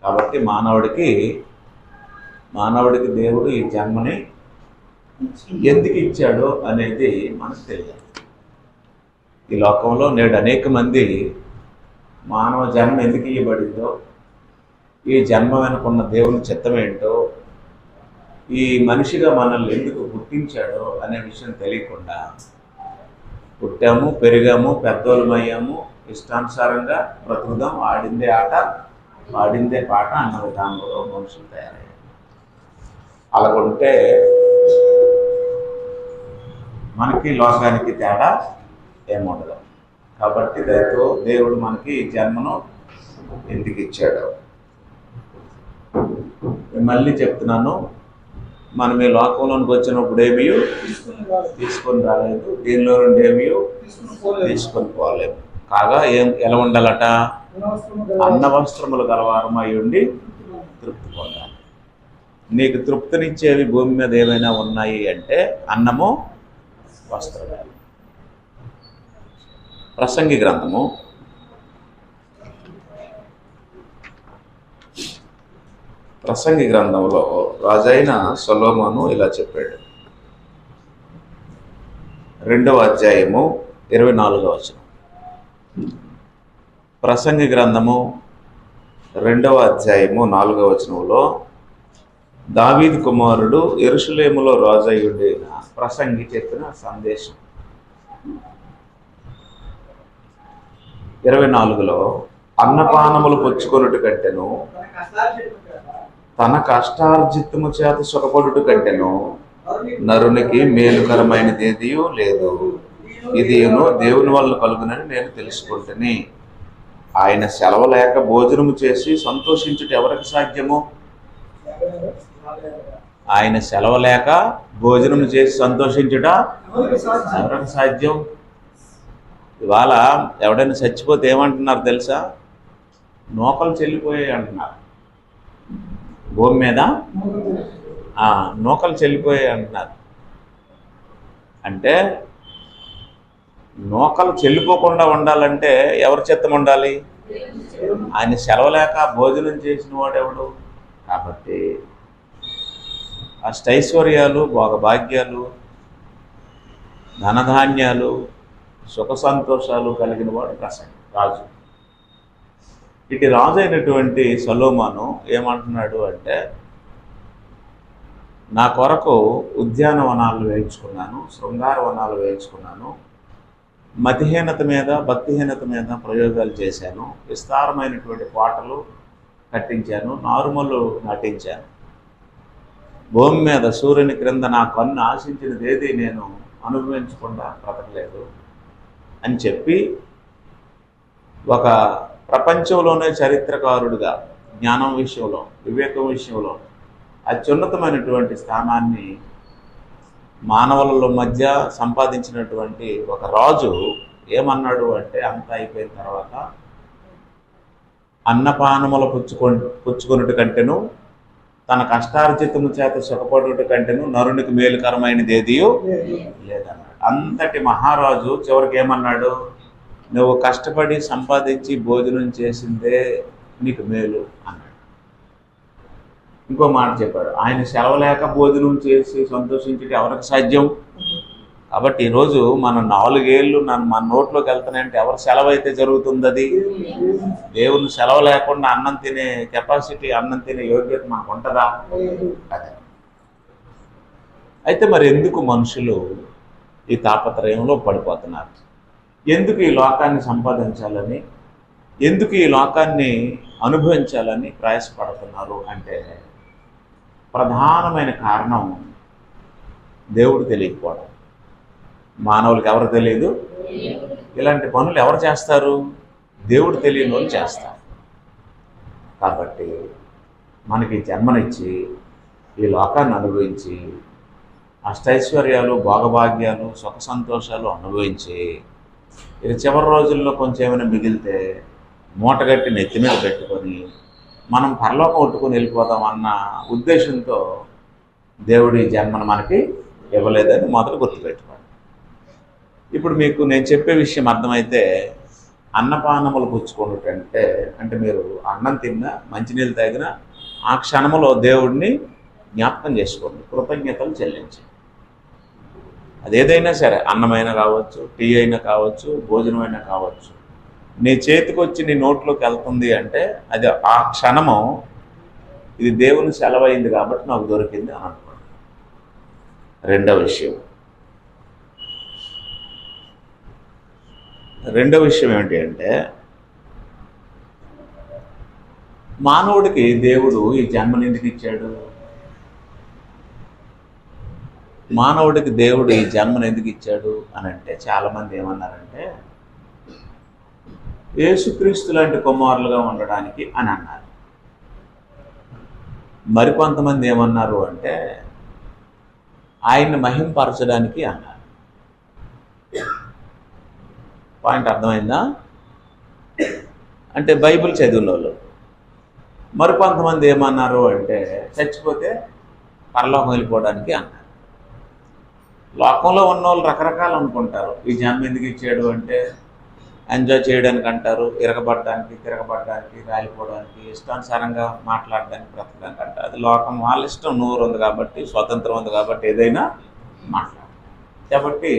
కాబట్టి మానవుడికి దేవుడు ఈ జన్మని ఎందుకు ఇచ్చాడో అనేది మనకు తెలియాలి. ఈ లోకంలో నేడు అనేక మంది మానవ జన్మ ఎందుకు ఇవ్వబడిందో, ఈ జన్మ వెనుకున్న దేవుని చిత్తం ఏంటో, ఈ మనిషిగా మనల్ని ఎందుకు పుట్టించాడో అనే విషయం తెలియకుండా పుట్టాము, పెరిగాము, పెద్దోళ్ళమయ్యాము, ఇష్టానుసారంగా బ్రతుకుదాం, ఆడిందే ఆట పాడిందే పాట అన్న విధానంలో మనుషులు తయారయ్యారు. అలాగుంటే మనకి లోకానికి తేడా ఏముండదు. కాబట్టి దేవుడు మనకి ఈ జన్మను ఎందుకు ఇచ్చాడు? మళ్ళీ చెప్తున్నాను, మనం ఈ లోకంలోనికి వచ్చినప్పుడు ఏమీ తీసుకొని రాలేదు, దీనిలో నుండి ఏమీ తీసుకొని పోలేము. కాగా ఎలా ఉండాలట? అన్న వస్త్రములు గలవారమై ఉండి తృప్తి పొందాలి. నీకు తృప్తినిచ్చేవి భూమి మీద ఏమైనా ఉన్నాయి అంటే అన్నము, వస్త్రము. ప్రసంగి గ్రంథము 'రాజైన సొలొమోను ఇలా చెప్పాడు. 2వ అధ్యాయము 24వ వచనం. ప్రసంగి గ్రంథము 2వ అధ్యాయము 4వ వచనంలో దావీదు కుమారుడు యెరూషలేములో రాజయ్యుడైన ప్రసంగి చెప్పిన సందేశం. 24లో అన్నపానములు పుచ్చుకొనుట కంటెను, తన కష్టార్జితము చేత సుఖపడుట కంటెను నరునికి మేలుకరమైనదేదియూ లేదు. ఇది దేవుని వల్ల కలుగునని నేను తెలుసుకుంటుని. ఆయన సెలవు లేక భోజనము చేసి సంతోషించుట ఎవరికి సాధ్యము? ఆయన సెలవు లేక భోజనము చేసి సంతోషించుట ఎవరికి సాధ్యం? ఇవాళ ఎవడైనా చచ్చిపోతే ఏమంటున్నారు తెలుసా? నూకలు చెల్లిపోయాయి అంటున్నారు. భూమి మీద నూకలు చెల్లిపోయాయి అంటున్నారు. అంటే నూకలు చెల్లిపోకుండా ఉండాలంటే ఎవరి చిత్తం ఉండాలి? ఆయన సెలవు లేక భోజనం చేసిన వాడెవడు? కాబట్టి అష్టైశ్వర్యాలు, భోగభాగ్యాలు, ధనధాన్యాలు, సుఖ సంతోషాలు కలిగిన వాడు రాజు. ఇటు రాజు అయినటువంటి సొలొమోను ఏమంటున్నాడు అంటే, నా కొరకు ఉద్యానవనాలు వేయించుకున్నాను, శృంగార వనాలు వేయించుకున్నాను, మతిహీనత మీద భక్తిహీనత మీద ప్రయోగాలు చేశాను, విస్తారమైనటువంటి కోటలు కట్టించాను, నారుమలు నాటించాను, భూమి మీద సూర్యుని క్రింద నా కన్ను ఆశించినదేది నేను అనుభవించకుండా బ్రతకలేదు అని చెప్పి ఒక ప్రపంచంలోనే చరిత్రకారుడిగా జ్ఞానం విషయంలో, వివేకం విషయంలో అత్యున్నతమైనటువంటి స్థానాన్ని మానవుల మధ్య సంపాదించినటువంటి ఒక రాజు ఏమన్నాడు అంటే, అంతా అయిపోయిన తర్వాత అన్నపానముల పుచ్చుకొనుట కంటెను, తన కష్టార్జితము చేత సుఖపడుట కంటెను నరునికి మేలుకరమైనదేదియో లేదన్నాడు. అంతటి మహారాజు చివరికి ఏమన్నాడు? నువ్వు కష్టపడి సంపాదించి భోజనం చేసిందే నీకు మేలు అన్నాడు. ఇంకో మాట చెప్పాడు, ఆయన సెలవు లేక భోజనం చేసి సంతోషించడం ఎవరికి సాధ్యం? కాబట్టి ఈరోజు మనం 4 ఏళ్ళు మన నోట్లోకి వెళ్తానంటే ఎవరు సెలవు అయితే జరుగుతుంది? అది దేవుని సెలవు లేకుండా అన్నం తినే కెపాసిటీ, అన్నం తినే యోగ్యత మనకు ఉంటుందా? అదే. అయితే మరి ఎందుకు మనుషులు ఈ తాపత్రయంలో పడిపోతున్నారు? ఎందుకు ఈ లోకాన్ని సంపాదించాలని, ఎందుకు ఈ లోకాన్ని అనుభవించాలని ప్రయాసపడుతున్నారు అంటే, ప్రధానమైన కారణం దేవుడు తెలియకపోవడం. మానవులకు ఎవరు తెలియదు? ఇలాంటి పనులు ఎవరు చేస్తారు? దేవుడు తెలియని వాళ్ళు చేస్తారు. కాబట్టి మనకి జన్మనిచ్చి ఈ లోకాన్ని అనుభవించి అష్టైశ్వర్యాలు, భోగభాగ్యాలు, సుఖ సంతోషాలు అనుభవించి ఇక చివరి రోజుల్లో కొంచెం ఏమైనా మిగిలితే మూటగట్టి నెత్తి మీద పెట్టుకొని మనం పరలోకం కొట్టుకొని వెళ్ళిపోతాం అన్న ఉద్దేశంతో దేవుడి జన్మను మనకి ఇవ్వలేదని మొదలు గుర్తుపెట్టుకోండి. ఇప్పుడు మీకు నేను చెప్పే విషయం అర్థమైతే అన్నపానములు పుచ్చుకున్నట్టంటే అంటే మీరు అన్నం తిన్నా మంచినీళ్ళు తాగినా ఆ క్షణంలో దేవుడిని జ్ఞాపకం చేసుకోండి, కృతజ్ఞతలు చెల్లించండి. అదేదైనా సరే, అన్నమైనా కావచ్చు, టీ అయినా కావచ్చు, భోజనం అయినా కావచ్చు, నీ చేతికి వచ్చి నీ నోట్లోకి వెళ్తుంది అంటే అది ఆ క్షణము ఇది దేవుని సెలవైంది కాబట్టి నాకు దొరికింది అని అనుకోండి. రెండవ విషయం ఏమిటి అంటే, మానవుడికి దేవుడు ఈ జన్మను ఎందుకు ఇచ్చాడు? మానవుడికి దేవుడు ఈ జన్మను ఎందుకు ఇచ్చాడు అని అంటే, చాలామంది ఏమన్నారంటే యేసుక్రీస్తు లాంటి కుమారులుగా ఉండడానికి అని అన్నారు. మరికొంతమంది ఏమన్నారు అంటే ఆయన్ని మహింపరచడానికి అన్నారు. పాయింట్ అర్థమైందా? అంటే బైబిల్ చదివిన వాళ్ళు. మరికొంతమంది ఏమన్నారు అంటే చచ్చిపోతే పరలోకం వెళ్ళిపోవడానికి అన్నారు. లోకంలో ఉన్న వాళ్ళు రకరకాలు అనుకుంటారు. ఈ జన్మ ఎందుకు ఇచ్చాడు అంటే ఎంజాయ్ చేయడానికి అంటారు, తిరగబడడానికి, రాలిపోవడానికి, ఇష్టానుసారంగా మాట్లాడడానికి, బ్రతకడానికి అంటారు. అది లోకం వాళ్ళ ఇష్టం. నోరు ఉంది కాబట్టి, స్వతంత్రం ఉంది కాబట్టి ఏదైనా మాట్లాడాలి. కాబట్టి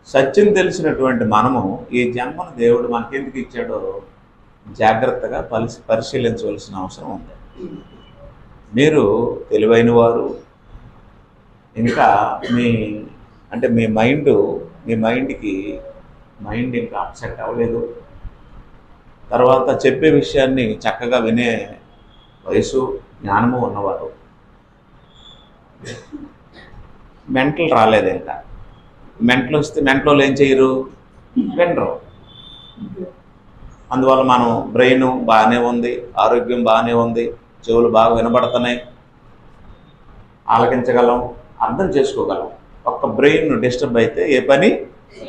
సత్యం తెలిసినటువంటి మనము ఈ జన్మను దేవుడు మనకెందుకు ఇచ్చాడో జాగ్రత్తగా పరిశీలించవలసిన అవసరం ఉంది. మీరు తెలివైన వారు, ఇంకా మీ మైండ్కి మైండ్ ఇంకా అప్సెట్ అవ్వలేదు, తర్వాత చెప్పే విషయాన్ని చక్కగా వినే వయసు, జ్ఞానము ఉన్నవారు, మెంటల్ రాలేదు. ఇంకా మెంటల్ వస్తే మెంటల్ ఏం చేయరు, వినరు. అందువల్ల మనం బ్రెయిన్ బాగానే ఉంది, ఆరోగ్యం బాగానే ఉంది, చెవులు బాగా వినబడుతున్నాయి, ఆలకించగలం, అర్థం చేసుకోగలం. ఒక్క బ్రెయిన్ డిస్టర్బ్ అయితే ఏ పని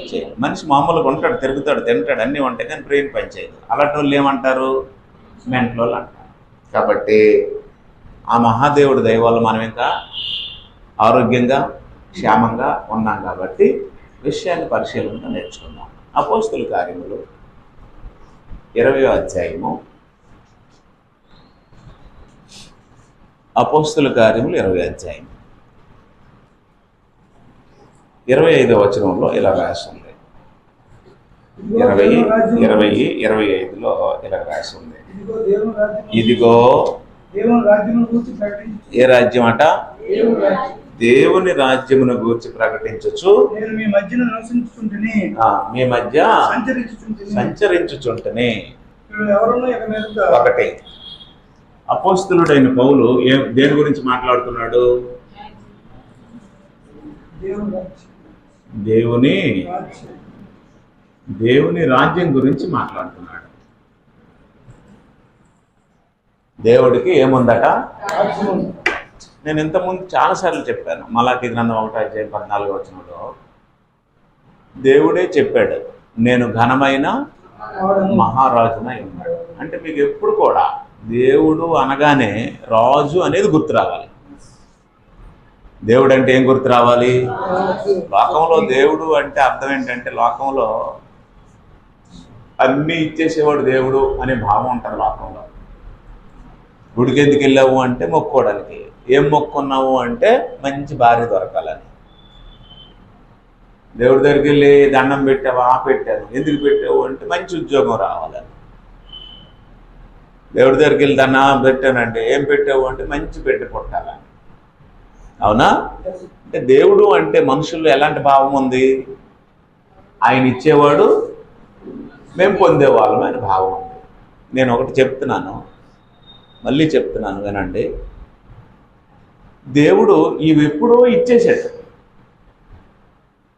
చేయదు. మనిషి మామూలుగా ఉంటాడు, తిరుగుతాడు, తింటాడు, అన్నీ ఉంటాయి, కానీ బ్రెయిన్ పని చేయదు. అలాంటి వాళ్ళు ఏమంటారు, మెంటల్ వాళ్ళు అంటారు. కాబట్టి ఆ మహాదేవుడి దయ వల్ల మనం ఇంకా ఆరోగ్యంగా క్షేమంగా ఉన్నాం. కాబట్టి విషయాన్ని పరిశీలనగా నేర్చుకుందాం. అపోస్తలుల కార్యములు 20వ అధ్యాయము, అపోస్తలుల కార్యములు 20వ అధ్యాయం 25వ వచనంలో ఇలా రాసింది. 20:25లో ఇలా రాసింది. ఇదిగో ఏ రాజ్యం అట? దేవుని రాజ్యమును గూర్చి ప్రకటించచ్చు మీ మధ్య సంచరించుచుంటనే. ఒకటి, అపోస్తలుడైన పౌలు దేని గురించి మాట్లాడుతున్నాడు? దేవుని రాజ్యం గురించి మాట్లాడుతున్నాడు. దేవుడికి ఏముందట? నేను ఇంతకుముందు చాలాసార్లు చెప్పాను. మలాకి గ్రంథం 1:14 దేవుడే చెప్పాడు, నేను ఘనమైన మహారాజునై ఉన్నాడు. అంటే మీకు ఎప్పుడు కూడా దేవుడు అనగానే రాజు అనేది గుర్తు రావాలి. దేవుడు అంటే ఏం గుర్తు రావాలి? లోకంలో దేవుడు అంటే అర్థం ఏంటంటే, లోకంలో అన్నీ ఇచ్చేసేవాడు దేవుడు అనే భావం ఉంటుంది లోకంలో. గుడికి ఎందుకు వెళ్ళావు అంటే మొక్కుకోవడానికి. ఏం మొక్కున్నావు అంటే మంచి భార్య దొరకాలని. దేవుడి దగ్గరికి వెళ్ళి దండం పెట్టావా? పెట్టాను. ఎందుకు పెట్టావు అంటే మంచి ఉద్యోగం రావాలని. దేవుడి దగ్గరికి వెళ్ళి దండం పెట్టానంటే ఏం పెట్టావు అంటే మంచి బిడ్డ పుట్టాలని. అవునా? అంటే దేవుడు అంటే మనుషుల్లో ఎలాంటి భావం ఉంది? ఆయన ఇచ్చేవాడు, మేము పొందేవాళ్ళం అనే భావం ఉంది. నేను ఒకటి చెప్తున్నాను, మళ్ళీ చెప్తున్నాను, వినండి. దేవుడు ఇవెప్పుడో ఇచ్చేసాడు.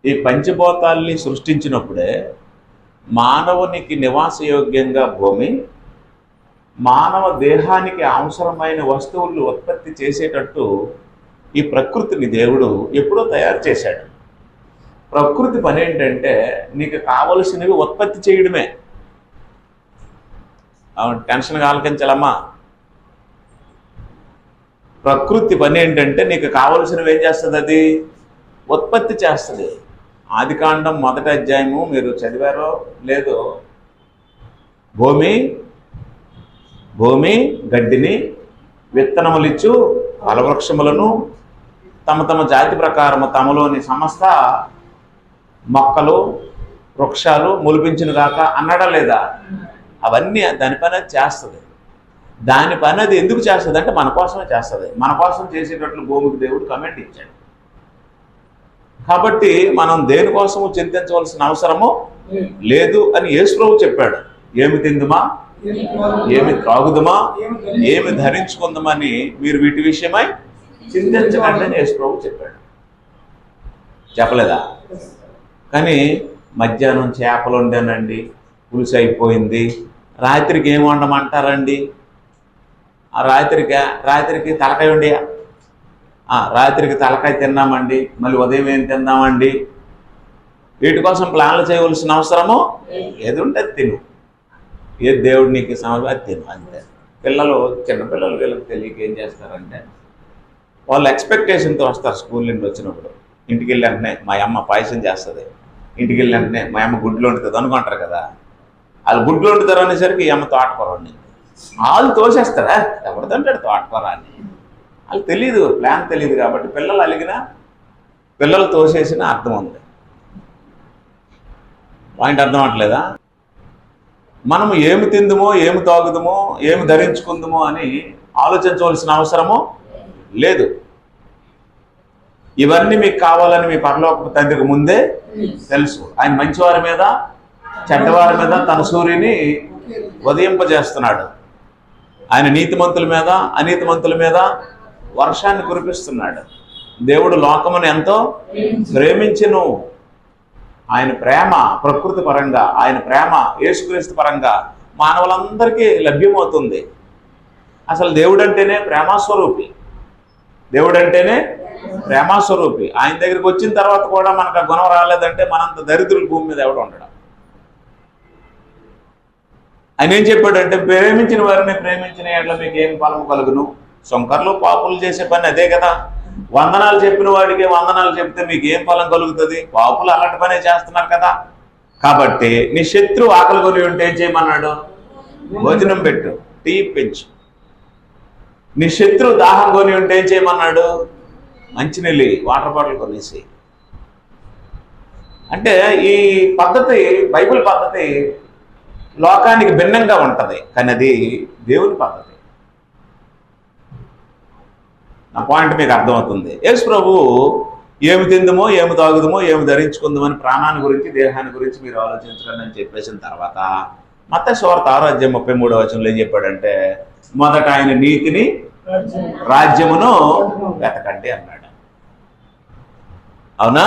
ఈ పంచభూతాల్ని సృష్టించినప్పుడే మానవునికి నివాసయోగ్యంగా భూమి, మానవ దేహానికి అవసరమైన వస్తువులు ఉత్పత్తి చేసేటట్టు ఈ ప్రకృతిని దేవుడు ఎప్పుడో తయారు చేశాడు. ప్రకృతి పని ఏంటంటే నీకు కావలసినవి ఉత్పత్తి చేయడమే. టెన్షన్గా ఆలకించాలమ్మా. ప్రకృతి పని ఏంటంటే నీకు కావలసినవి ఏం చేస్తుంది? అది ఉత్పత్తి చేస్తుంది. ఆదికాండం 1వ అధ్యాయము మీరు చదివారో లేదో, భూమి గడ్డిని, విత్తనములిచ్చు ఫలవృక్షములను, తమ తమ జాతి ప్రకారము తమలోని సమస్త మొక్కలు వృక్షాలు మొలిపించును గాక అన్నాడా లేదా? అవన్నీ దాని పని అది చేస్తుంది. దాని పని అది ఎందుకు చేస్తుంది అంటే మన కోసమే చేస్తుంది. మన కోసం చేసేటట్లు భూమికి దేవుడు కమెంట్ ఇచ్చాడు. కాబట్టి మనం దేనికోసము చింతించవలసిన అవసరము లేదు అని యేసు ప్రభువు చెప్పాడు. ఏమి తిందుమా, ఏమి త్రాగుదుమా, ఏమి ధరించుకుందామని మీరు వీటి విషయమై చింతించకండి అని యేసు ప్రభువు చెప్పాడు. చెప్పలేదా? కానీ మధ్యాహ్నం చేపలు వండానండి, పులుసు అయిపోయింది, రాత్రికి ఏం వండమంటారండి? ఆ రాత్రికి తలకాయ వండి, రాత్రికి తలకాయ తిన్నామండి, మళ్ళీ ఉదయం ఏం తిందామండి? వీటి కోసం ప్లాన్లు చేయవలసిన అవసరము ఏది ఉంటే తిను, ఏది దేవుడు నీకు సమర్పి అది తిను, అంతే. చిన్నపిల్లలు వీళ్ళకి తెలియక ఏం చేస్తారంటే వాళ్ళు ఎక్స్పెక్టేషన్తో వస్తారు. స్కూల్ నుండి వచ్చినప్పుడు ఇంటికి వెళ్ళి వెంటనే మా అమ్మ పాయసం చేస్తుంది, ఇంటికి వెళ్ళి వెంటనే మా అమ్మ గుడ్లు వండుతుంది అనుకుంటారు కదా. వాళ్ళు గుడ్లు వండుతారు అనేసరికి ఈ అమ్మ తోటకూర వండింది. వాళ్ళు తోసేస్తారా? ఎవరిదంటాడు తోటకూర అని? వాళ్ళు తెలియదు, ప్లాన్ తెలియదు. కాబట్టి పిల్లలు అలిగినా పిల్లలు తోసేసిన అర్థం ఉంది. పాయింట్ అర్థం అవట్లేదా? మనము ఏమి తిందుమో, ఏమి తాగుదామో, ఏమి ధరించుకుందామో అని ఆలోచించవలసిన అవసరము లేదు. ఇవన్నీ మీకు కావాలని మీ పరలోకపు తండ్రికి ముందే తెలుసు. ఆయన మంచివారి మీద చెడ్డవారి మీద తన సూర్యుని ఉదయింపజేస్తున్నాడు. ఆయన నీతిమంతుల మీద అనీతిమంతుల మీద వర్షాన్ని కురిపిస్తున్నాడు. దేవుడు లోకమును ఎంతో ప్రేమించెను. ఆయన ప్రేమ ప్రకృతి పరంగా, ఆయన ప్రేమ యేసుక్రీస్తు పరంగా మానవులందరికీ లభ్యమవుతుంది. అసలు దేవుడంటేనే ప్రేమాస్వరూపి. ఆయన దగ్గరికి వచ్చిన తర్వాత కూడా మనకు ఆ గుణం రాలేదంటే మనంత దరిద్రులు భూమి మీద ఎవడు ఉండడం. ఆయన ఏం చెప్పాడంటే, ప్రేమించిన వారిని ప్రేమించిన ఎట్లా మీకు ఏం ఫలము కలుగును? సొంకర్లు పాపులు చేసే పని అదే కదా. వందనాలు చెప్పిన వాడికి వందనాలు చెప్తే మీకు ఏం ఫలం కలుగుతుంది? పాపులు అలాంటి పనే చేస్తున్నారు కదా. కాబట్టి నీ శత్రువు ఆకలి కొని ఉంటే ఏం చేయమన్నాడు? భోజనం పెట్టు, టీ పెంచు. నీ శత్రువు దాహం కొని ఉంటే ఏం చేయమన్నాడు? మంచినీళ్ళు, వాటర్ బాటిల్ కొనేసి. అంటే ఈ పద్ధతి, బైబిల్ పద్ధతి లోకానికి భిన్నంగా ఉంటుంది, కానీ అది దేవుని పద్ధతి. నా పాయింట్ మీకు అర్థమవుతుంది. యేసు ప్రభువు ఏమి తిందుమో, ఏమి తాగుదమో, ఏమి ధరించుకుందామని ప్రాణాన్ని గురించి, దేహాన్ని గురించి మీరు ఆలోచించండి అని చెప్పేసిన తర్వాత మత్తయి సువార్త 6:33 వచనంలో ఏం చెప్పాడంటే, మొదట ఆయన నీతిని రాజ్యమును వెతకండి అన్నాడు. అవునా?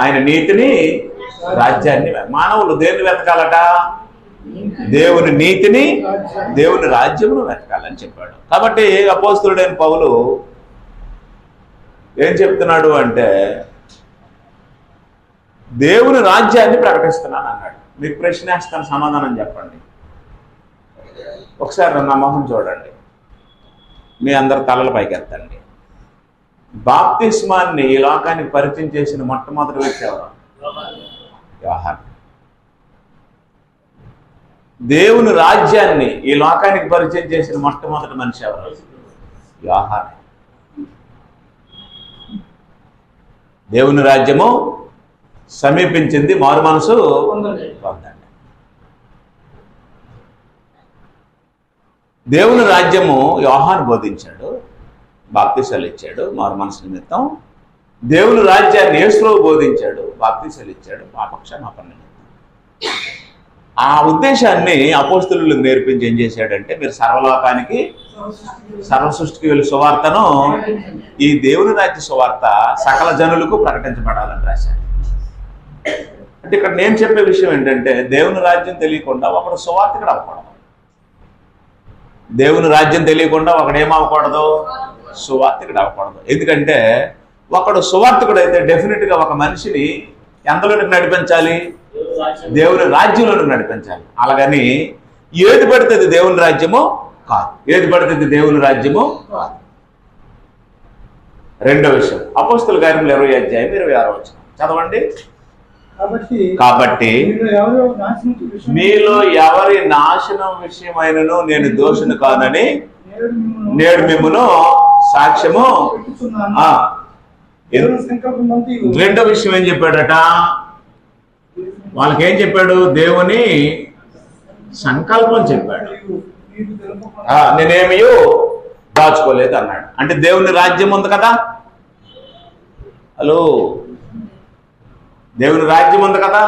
ఆయన నీతిని రాజ్యాన్ని, మానవులు దేన్ని వెతకాలట? దేవుని నీతిని, దేవుని రాజ్యమును వెతకాలని చెప్పాడు. కాబట్టి అపోస్తలుడైన పౌలు ఏం చెప్తున్నాడు అంటే, దేవుని రాజ్యాన్ని ప్రకటిస్తున్నాను అన్నాడు. మీకు ప్రశ్న వేస్తాను, సమాధానం చెప్పండి. ఒకసారి నా మొహం చూడండి, మీ అందరు తలల పైకి ఎత్తండి. బాప్తిస్మాన్ని ఈ లోకానికి పరిచయం చేసిన మొట్టమొదటి వ్యక్తి ఎవరు? యోహాను. దేవుని రాజ్యాన్ని ఈ లోకానికి పరిచయం చేసిన మొట్టమొదటి మనిషి ఎవరు? యోహాను. దేవుని రాజ్యము సమీపించింది, మారు మనసు పొందండి. దేవుని రాజ్యము యోహాను బోధించాడు, బాప్తిసాలు ఇచ్చాడు మారు మనసు నిమిత్తం. దేవుని రాజ్యాన్ని యేసు బోధించాడు, బాప్తిసాలు ఇచ్చాడు పాపక్షమాపణ నిమిత్తం. ఆ ఉద్దేశాన్ని అపోస్తలులకు నేర్పించి ఏం చేశాడంటే, మీరు సర్వలోకానికి, సర్వసృష్టికి వెళ్ళి సువార్తను, ఈ దేవుని రాజ్య సువార్త సకల జనులకు ప్రకటించబడాలని రాశాడు. అంటే ఇక్కడ నేను చెప్పే విషయం ఏంటంటే, దేవుని రాజ్యం తెలియకుండా ఒకడు సువార్తికుడు అవ్వకూడదు. దేవుని రాజ్యం తెలియకుండా ఒకడేమవ్వకూడదు? సువార్తికుడు అవ్వకూడదు. ఎందుకంటే ఒకడు సువార్తికుడు అయితే డెఫినెట్గా ఒక మనిషిని ఎంతలోనికి నడిపించాలి? దేవుని రాజ్యంలోనికి నడిపించాలి. అలాగని ఏది పడుతుంది దేవుని రాజ్యమో కాదు, ఏది పడుతుంది దేవుని రాజ్యమో కాదు. రెండో విషయం, అపోస్తల కార్యములు 20 అధ్యాయం 26 వచనం చదవండి. కాబట్టి మీలో ఎవరి నాశనం విషయమైనను నేను దోషుని కానని నేడు మిమ్మును సాక్ష్యము. రెండో విషయం ఏం చెప్పాడట? వాళ్ళకేం చెప్పాడు? దేవుని సంకల్పం చెప్పాడు. నేనేమీ దాచుకోలేదు అన్నాడు. అంటే దేవుని రాజ్యం ఉంది కదా. హలో, దేవుని రాజ్యం ఉంది కదా.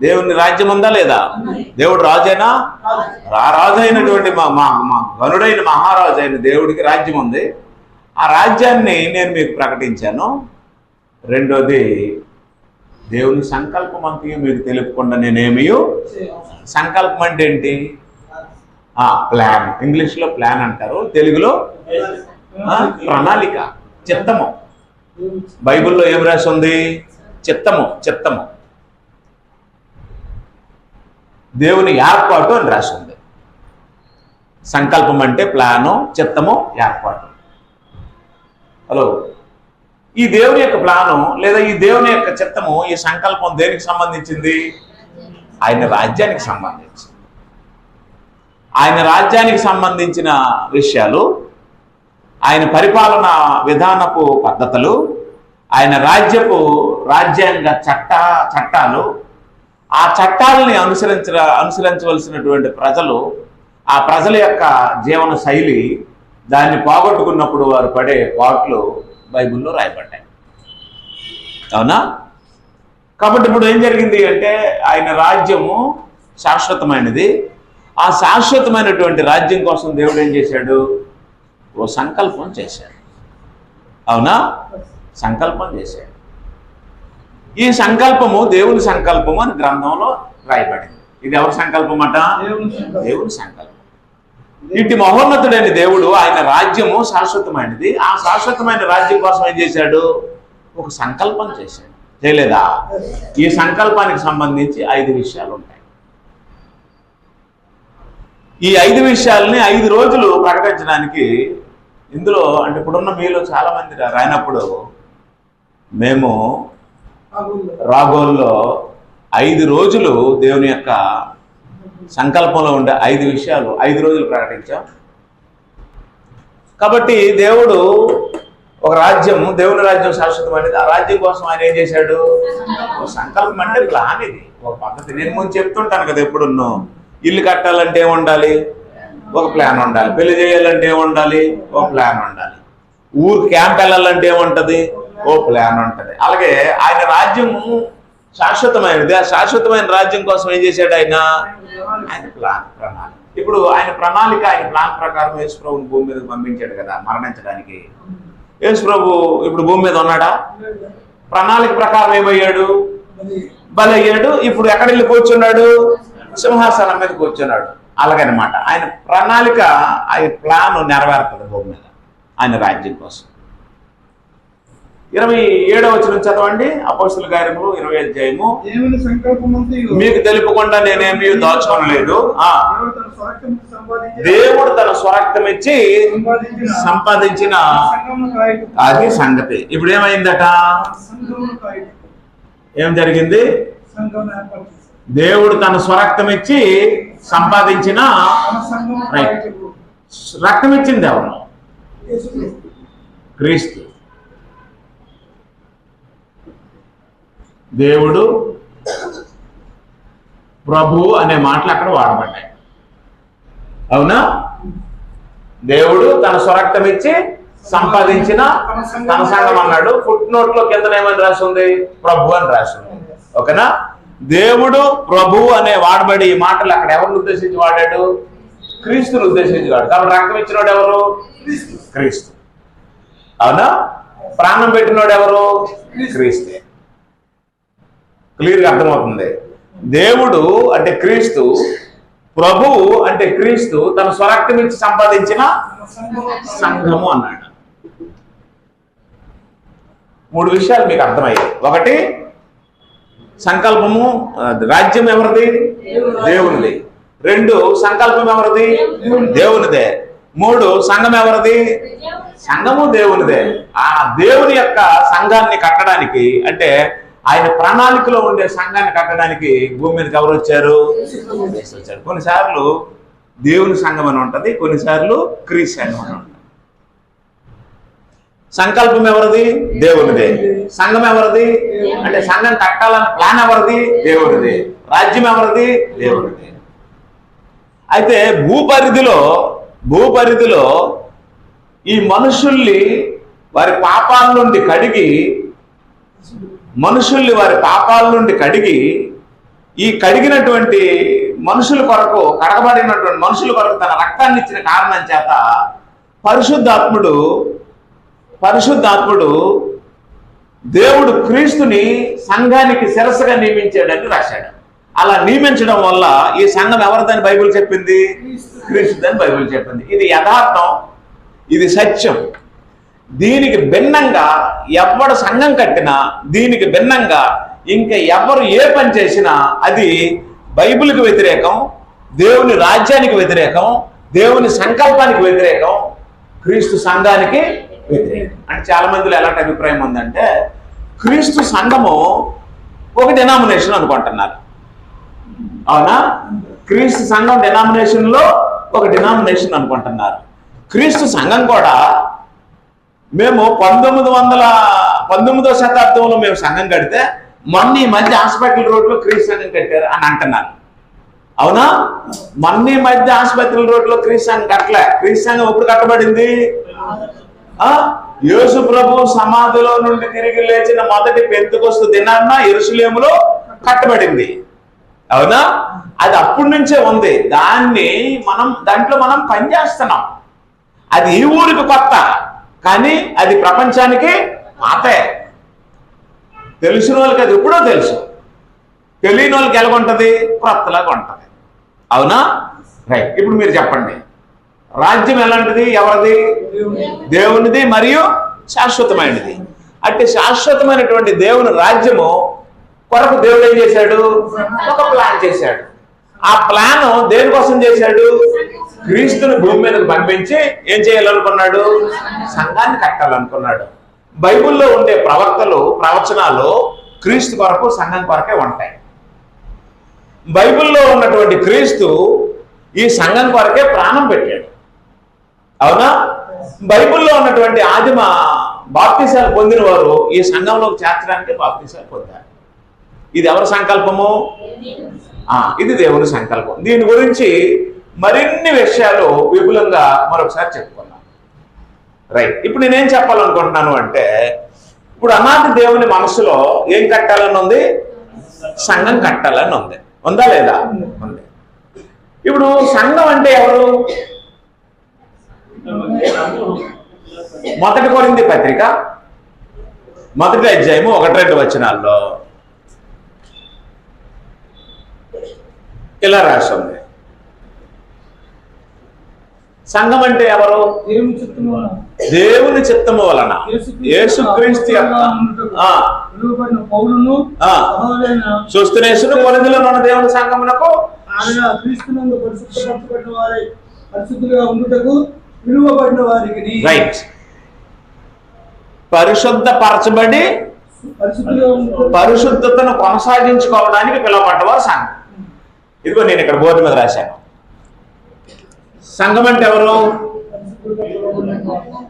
దేవుని రాజ్యం ఉందా లేదా? దేవుడు రాజైనా, రాజు అయినటువంటి మా గనుడైన మహారాజు అయిన దేవుడికి రాజ్యం ఉంది. ఆ రాజ్యాన్ని నేను మీకు ప్రకటించాను. రెండోది, దేవుని సంకల్పం అంతా మీకు తెలుపకుండా నేనేమీ. సంకల్పం అంటే ఏంటి? ప్లాన్. ఇంగ్లీష్లో ప్లాన్ అంటారు, తెలుగులో ప్రణాళిక, చిత్తము. బైబిల్లో ఏం రాసి ఉంది? చిత్తము. చిత్తము దేవుని ఏర్పాటు అని రాసి ఉంది. సంకల్పం అంటే ప్లాను, చిత్తము, ఏర్పాటు. హలో, ఈ దేవుని యొక్క ప్లాను లేదా ఈ దేవుని యొక్క చిత్తము, ఈ సంకల్పం దేనికి సంబంధించింది? ఆయన రాజ్యానికి సంబంధించింది. ఆయన రాజ్యానికి సంబంధించిన విషయాలు, ఆయన పరిపాలన విధానపు పద్ధతులు, ఆయన రాజ్యాంగ చట్టాలు, ఆ చట్టాలని అనుసరించవలసినటువంటి ప్రజలు, ఆ ప్రజల యొక్క జీవన శైలి, దాన్ని పోగొట్టుకున్నప్పుడు వారు పడే పాట్లు బైబిల్లో రాయబడ్డాయి. అవునా? కాబట్టి ఇప్పుడు ఏం జరిగింది అంటే, ఆయన రాజ్యము శాశ్వతమైనది. ఆ శాశ్వతమైనటువంటి రాజ్యం కోసం దేవుడు ఏం చేశాడు? ఓ సంకల్పం చేశాడు. అవునా? సంకల్పం చేశాడు. ఈ సంకల్పము దేవుని సంకల్పము అని గ్రంథంలో రాయబడింది. ఇది ఎవరి సంకల్పం అట? దేవుని సంకల్పం. ఇటు మహోన్నతుడైన దేవుడు, ఆయన రాజ్యము శాశ్వతమైనది. ఆ శాశ్వతమైన రాజ్యం కోసం ఏం చేశాడు? ఒక సంకల్పం చేశాడు. చేయలేదా? ఈ సంకల్పానికి సంబంధించి 5 విషయాలు ఉంటాయి. ఈ 5 విషయాలని 5 రోజులు ప్రకటించడానికి ఇందులో, అంటే ఇప్పుడున్న మీలో చాలా మంది రాయినప్పుడు, మేము రాగోల్లో 5 రోజులు దేవుని యొక్క సంకల్పంలో ఉండే 5 విషయాలు 5 రోజులు ప్రకటించాం. కాబట్టి దేవుడు ఒక రాజ్యం, దేవుని రాజ్యం శాశ్వతమైనది. ఆ రాజ్యం కోసం ఆయన ఏం చేశాడు? సంకల్పం అంటే ప్లాన్. ఇది ఒక పద్ధతి. నేను ముందు చెప్తుంటాను కదా, ఎప్పుడున్నో ఇల్లు కట్టాలంటే ఏముండాలి? ఒక ప్లాన్ ఉండాలి. పెళ్లి చేయాలంటే ఏముండాలి? ఒక ప్లాన్ ఉండాలి. ఊరు క్యాంప్ వెళ్ళాలంటే ఏముంటది? ఓ ప్లాన్ ఉంటుంది. అలాగే ఆయన రాజ్యము శాశ్వతమైనది. ఆ శాశ్వతమైన రాజ్యం కోసం ఏం చేశాడు ఆయన? ప్రణాళిక. ఇప్పుడు ఆయన ప్రణాళిక, ఆయన ప్లాన్ ప్రకారం యేసుప్రభుని భూమి మీదకి పంపించాడు కదా మరణించడానికి. యేసుప్రభు ఇప్పుడు భూమి మీద ఉన్నాడా? ప్రణాళిక ప్రకారం ఏమయ్యాడు? బలయ్యాడు. ఇప్పుడు ఎక్కడ వెళ్ళి కూర్చున్నాడు? సింహాసనం మీద కూర్చున్నాడు. అలాగనమాట ఆయన ప్రణాళిక, ఆయన ప్లాన్ నెరవేరుతుంది భూమి మీద ఆయన రాజ్యం కోసం. 27వ వచనం చదవండి. అపోస్తలుల కార్యములు 20వ అధ్యాయము. మీకు తెలుపకుండా నేనేమీ దాచుకోనలేదు. దేవుడు తన స్వార్థం ఇచ్చి సంపాదించిన అది సంగతి. ఇప్పుడు ఏమైందట? ఏం జరిగింది? దేవుడు తన స్వరక్తం ఇచ్చి సంపాదించిన, రక్తం ఇచ్చింది ఎవరు? క్రీస్తు. దేవుడు, ప్రభు అనే మాటలు అక్కడ వాడబడ్డాయి. అవునా? దేవుడు తన స్వరక్తం ఇచ్చి సంపాదించిన తన సంఘం అన్నాడు. ఫుట్ నోట్ లో కింద ఏమని రాసి ఉంది? ప్రభు అని రాసి ఉంది. ఓకేనా? దేవుడు, ప్రభు అనే వాడబడి ఈ మాటలు అక్కడ ఎవరిని ఉద్దేశించి వాడాడు? క్రీస్తుని ఉద్దేశించి వాడు. కాబట్టి రక్తం ఇచ్చినోడు ఎవరు? క్రీస్తు. అవునా? ప్రాణం పెట్టినోడు ఎవరు? క్రీస్తే. క్లియర్గా అర్థమవుతుంది. దేవుడు అంటే క్రీస్తు, ప్రభువు అంటే క్రీస్తు తన స్వరక్తం ఇచ్చి సంపాదించిన సంఘము అన్నాడు. 3 విషయాలు మీకు అర్థమయ్యాయి. 1, సంకల్పము, రాజ్యం ఎవరిది? దేవునిది. 2, సంకల్పం ఎవరిది? దేవునిదే. 3, సంఘం ఎవరిది? సంఘము దేవునిదే. ఆ దేవుని యొక్క సంఘాన్ని కట్టడానికి, అంటే ఆయన ప్రణాళికలో ఉండే సంఘాన్ని కట్టడానికి భూమి మీదకి ఎవరు వచ్చారు? వచ్చారు. కొన్నిసార్లు దేవుని సంఘం అని ఉంటుంది, కొన్నిసార్లు క్రీస్తు సంఘం అని ఉంటుంది. సంకల్పం ఎవరిది? దేవునిదే. సంఘం ఎవరిది? అంటే సంఘం కట్టాలన్న ప్లాన్ ఎవరిది? దేవునిది. రాజ్యం ఎవరిది? దేవునిది. అయితే భూపరిధిలో ఈ మనుషుల్ని వారి పాపాల నుండి కడిగి ఈ కడిగినటువంటి మనుషుల కొరకు, కడగబడినటువంటి మనుషుల కొరకు తన రక్తాన్ని ఇచ్చిన కారణం చేత పరిశుద్ధాత్ముడు దేవుడు క్రీస్తుని సంఘానికి శిరస్సుగా నియమించాడని రాశాడు. అలా నియమించడం వల్ల ఈ సంఘం ఎవరిదని బైబిల్ చెప్పింది? క్రీస్తుదని బైబిల్ చెప్పింది. ఇది యథార్థం, ఇది సత్యం. దీనికి భిన్నంగా ఎవడు సంఘం కట్టినా, దీనికి భిన్నంగా ఇంకా ఎవరు ఏ పని చేసినా అది బైబిల్కి వ్యతిరేకం, దేవుని రాజ్యానికి వ్యతిరేకం, దేవుని సంకల్పానికి వ్యతిరేకం, క్రీస్తు సంఘానికి వ్యతిరేకం. అంటే చాలా మందిలో ఎలాంటి అభిప్రాయం ఉందంటే, క్రీస్తు సంఘము ఒక డినామినేషన్ అనుకుంటున్నారు. అవునా? క్రీస్తు సంఘం డినామినేషన్లో ఒక డినామినేషన్ అనుకుంటున్నారు. క్రీస్తు సంఘం కూడా మేము 19వ శతాబ్దంలో మేము సంఘం కడితే మొన్న ఈ మధ్య హాస్పిటల్ రోడ్లో క్రీస్తు సంఘం కట్టారు అని అంటున్నారు. అవునా? మొన్న ఈ మధ్య హాస్పిటల్ రోడ్లో క్రీస్తు సంఘం కట్టలే. క్రీస్తు సంఘం ఎప్పుడు కట్టబడింది? యేసు ప్రభు సమాధిలో నుండి తిరిగి లేచిన మొదటి పెంతెకొస్తు దినాన యెరూషలేములో కట్టబడింది. అవునా? అది అప్పటి నుంచే ఉంది. దాంట్లో మనం పనిచేస్తున్నాం. అది ఈ ఊరికి కొత్త, కానీ అది ప్రపంచానికి పాతే. తెలిసిన వాళ్ళకి అది ఎప్పుడో తెలుసు, తెలియని వాళ్ళకి ఎలాగుంటుంది? కొత్తలాగా ఉంటుంది. అవునా? రైట్. ఇప్పుడు మీరు చెప్పండి, రాజ్యం ఎలాంటిది? ఎవరిది? దేవునిది మరియు శాశ్వతమైనది. అంటే శాశ్వతమైనటువంటి దేవుని రాజ్యము కొరకు దేవుడు ఏం చేశాడు? ఒక ప్లాన్ చేశాడు. ఆ ప్లాన్ దేనికోసం చేశాడు? క్రీస్తుని భూమి మీదకి పంపించి ఏం చేయాలనుకున్నాడు? సంఘాన్ని కట్టాలనుకున్నాడు. బైబిల్లో ఉండే ప్రవచనాలు క్రీస్తు కొరకు, సంఘం కొరకే ఉంటాయి. బైబిల్లో ఉన్నటువంటి క్రీస్తు ఈ సంఘం కొరకే ప్రాణం పెట్టాడు. అవునా? బైబిల్లో ఉన్నటువంటి ఆదిమ బాప్తిసాలు పొందిన వారు ఈ సంఘంలోకి చేర్చడానికి బాప్తిసాలు పొందారు. ఇది ఎవరి సంకల్పము? ఇది దేవుని సంకల్పం. దీని గురించి మరిన్ని విషయాలు విపులంగా మరొకసారి చెప్పుకున్నాం. రైట్. ఇప్పుడు నేనేం చెప్పాలనుకుంటున్నాను అంటే, ఇప్పుడు అనాది దేవుని మనసులో ఏం కట్టాలని ఉంది? సంఘం కట్టాలని ఉంది. ఉందా లేదా? ఉంది. ఇప్పుడు సంఘం అంటే ఎవరు? మొదటి కొరింథీ పత్రిక 1వ అధ్యాయము 1-2 వచనాల్లో ఇలా రాసింది. సంఘం అంటే ఎవరు? దేవుని చిత్తము వలన యేసుక్రీస్తు సుస్థినేసును కొరింథీలో ఉన్న దేవుని సంఘమునకు రైట్, పరిశుద్ధపరచబడి పరిశుద్ధతను కొనసాగించుకోవడానికి పిలువబడ్డవారు సంఘం. ఇదిగో నేను ఇక్కడ బోర్డు మీద రాశాను. సంఘం అంటే ఎవరు?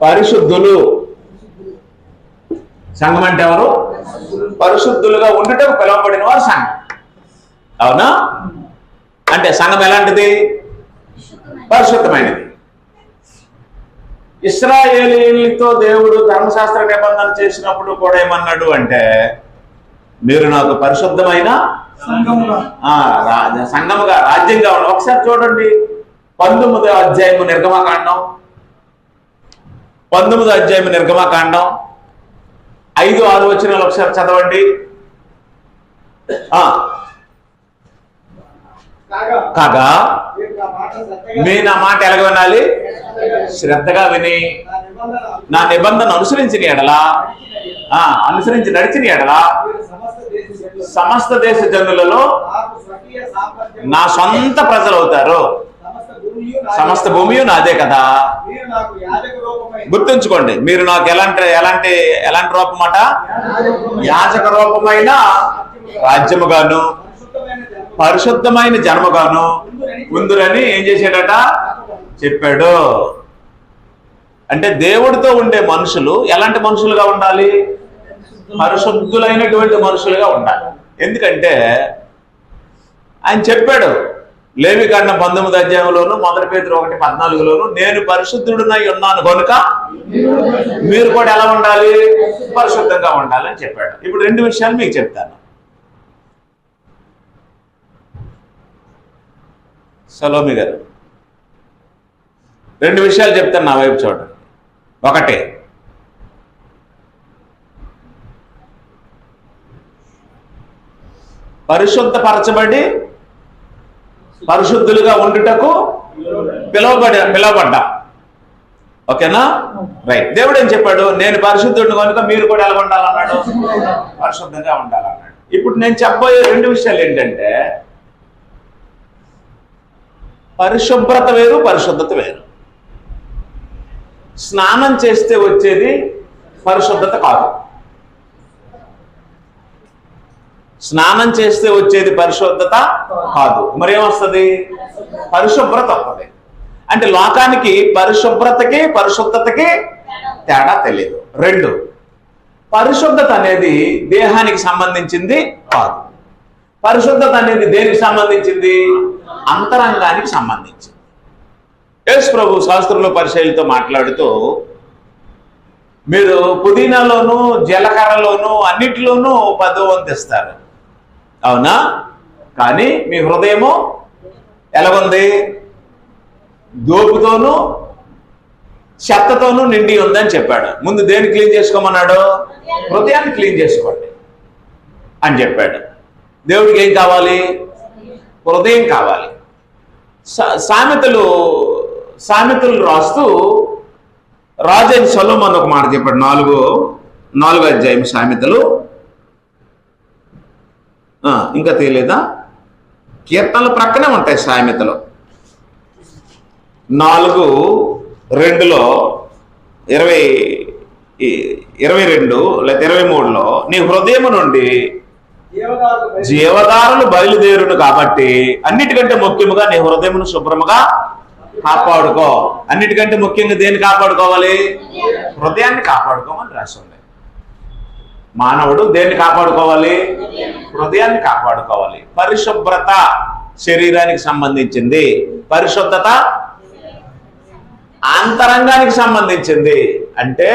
పరిశుద్ధులు. సంఘం అంటే ఎవరు? పరిశుద్ధులుగా ఉండటం పిలువబడిన వారు సంఘం. అవునా? అంటే సంఘం ఎలాంటిది? పరిశుద్ధమైనది. ఇశ్రాయేలీయులతో దేవుడు ధర్మశాస్త్ర నిబంధన చేసినప్పుడు కూడా ఏమన్నాడు అంటే, మీరు నాకు పరిశుద్ధమైన సంఘముగా, రాజ్యంగా ఉన్న. ఒకసారి చూడండి 19వ అధ్యాయము నిర్గమకాండం, 19వ అధ్యాయము నిర్గమకాండం 5-6 వచనాలు ఒకసారి చదవండి. కాగా మీరు నా మాట ఎలాగ వినాలి? శ్రద్ధగా విని నా నిబంధన అనుసరించిన ఎడలా, అనుసరించి నడిచిన ఎడలా సమస్త దేశ జనులలో నా సొంత ప్రజలు అవుతారు. సమస్త భూమియు నాదే కదా. గుర్తుంచుకోండి, మీరు నాకు ఎలాంటి ఎలాంటి ఎలాంటి రూపమట? యాజక రూపమైన రాజ్యముగాను పరిశుద్ధమైన జన్మగాను ఉందురని ఏం చేశాడట? చెప్పాడు. అంటే దేవుడితో ఉండే మనుషులు ఎలాంటి మనుషులుగా ఉండాలి? పరిశుద్ధులైనటువంటి మనుషులుగా ఉండాలి. ఎందుకంటే ఆయన చెప్పాడు లేవికాండం 19వ అధ్యాయంలోను 1 పేతురు 1:14లోను, నేను పరిశుద్ధుడునై ఉన్నాను కనుక మీరు కూడా ఎలా ఉండాలి? పరిశుద్ధంగా ఉండాలని చెప్పాడు. ఇప్పుడు 2 విషయాలు మీకు చెప్తాను. సలోమి గారు 2 విషయాలు చెప్తాను, నా వైపు చూడండి. ఒకటి, పరిశుద్ధపరచబడి పరిశుద్ధులుగా ఉండుటకు పిలువబడ్డా. ఓకేనా? రైట్. దేవుడు ఏం చెప్పాడు? నేను పరిశుద్ధుడిని కనుక మీరు కూడా ఎలా ఉండాలన్నాడు? పరిశుద్ధంగా ఉండాలన్నాడు. ఇప్పుడు నేను చెప్పబోయే 2 విషయాలు ఏంటంటే, పరిశుభ్రత వేరు, పరిశుద్ధత వేరు. స్నానం చేస్తే వచ్చేది పరిశుద్ధత కాదు. స్నానం చేస్తే వచ్చేది పరిశుద్ధత కాదు. మరేమొస్తుంది? పరిశుభ్రత వస్తుంది. అంటే లోకానికి పరిశుభ్రతకి పరిశుద్ధతకి తేడా తెలియదు. 2, పరిశుద్ధత అనేది దేహానికి సంబంధించింది కాదు. పరిశుద్ధత అనేది దేనికి సంబంధించింది? అంతరంగానికి సంబంధించింది. యేసు ప్రభు శాస్త్రంలో పరిచయులతో మాట్లాడుతూ, మీరు పుదీనాలోను జీలకర్రలోను అన్నిటిలోనూ 10వ వంతు ఇస్తారు, అవునా? కానీ మీ హృదయము ఎలాగుంది? దోపుతోనూ చెత్తతోనూ నిండి ఉందని చెప్పాడు. ముందు దేన్ని క్లీన్ చేసుకోమన్నాడు? హృదయాన్ని క్లీన్ చేసుకోండి అని చెప్పాడు. దేవుడికి ఏం కావాలి? హృదయం కావాలి. సామెతలు రాస్తూ రాజైన సొలొమోను ఒక మాట చెప్పాడు. 4వ అధ్యాయం సామెతలు. ఇంకా తెలియదా? కీర్తనలు ప్రక్కనే ఉంటాయి సామెతలు. 4:2లో 22 లేదా 23లో, నీ హృదయము నుండి జీవధారలు బయలుదేరును కాబట్టి అన్నిటికంటే ముఖ్యముగా నీ హృదయమును శుభ్రముగా కాపాడుకో. అన్నిటికంటే ముఖ్యంగా దేన్ని కాపాడుకోవాలి? హృదయాన్ని కాపాడుకోమని రాసి ఉంది. మానవుడు దేన్ని కాపాడుకోవాలి? హృదయాన్ని కాపాడుకోవాలి. పరిశుభ్రత శరీరానికి సంబంధించింది, పరిశుద్ధత అంతరంగానికి సంబంధించింది. అంటే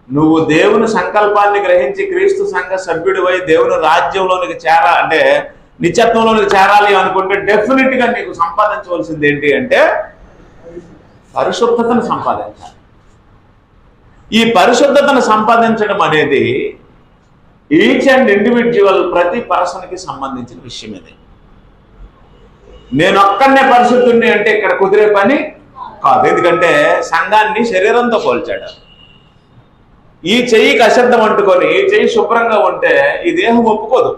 నువ్వు దేవుని సంకల్పాన్ని గ్రహించి క్రీస్తు సంఘ సభ్యుడివై దేవుని రాజ్యంలోనికి అంటే నిత్యత్వంలోనికి చేరాలి అనుకుంటే డెఫినెట్ గా నీకు సంపాదించవలసింది ఏంటి అంటే పరిశుద్ధతను సంపాదించాలి. ఈ పరిశుద్ధతను సంపాదించడం అనేది ఈచ్ అండ్ ఇండివిజువల్ ప్రతి పర్సన్కి సంబంధించిన విషయం. ఇది నేను ఒక్కనే పరిశుద్ధుడిని అంటే ఇక్కడ కుదిరే పని కాదు. ఎందుకంటే సంఘాన్ని శరీరంతో పోల్చాడు. ఈ చెయ్యికి అశబ్దం అంటుకొని ఈ చెయ్యి శుభ్రంగా ఉంటే ఈ దేహం ఒప్పుకోదు.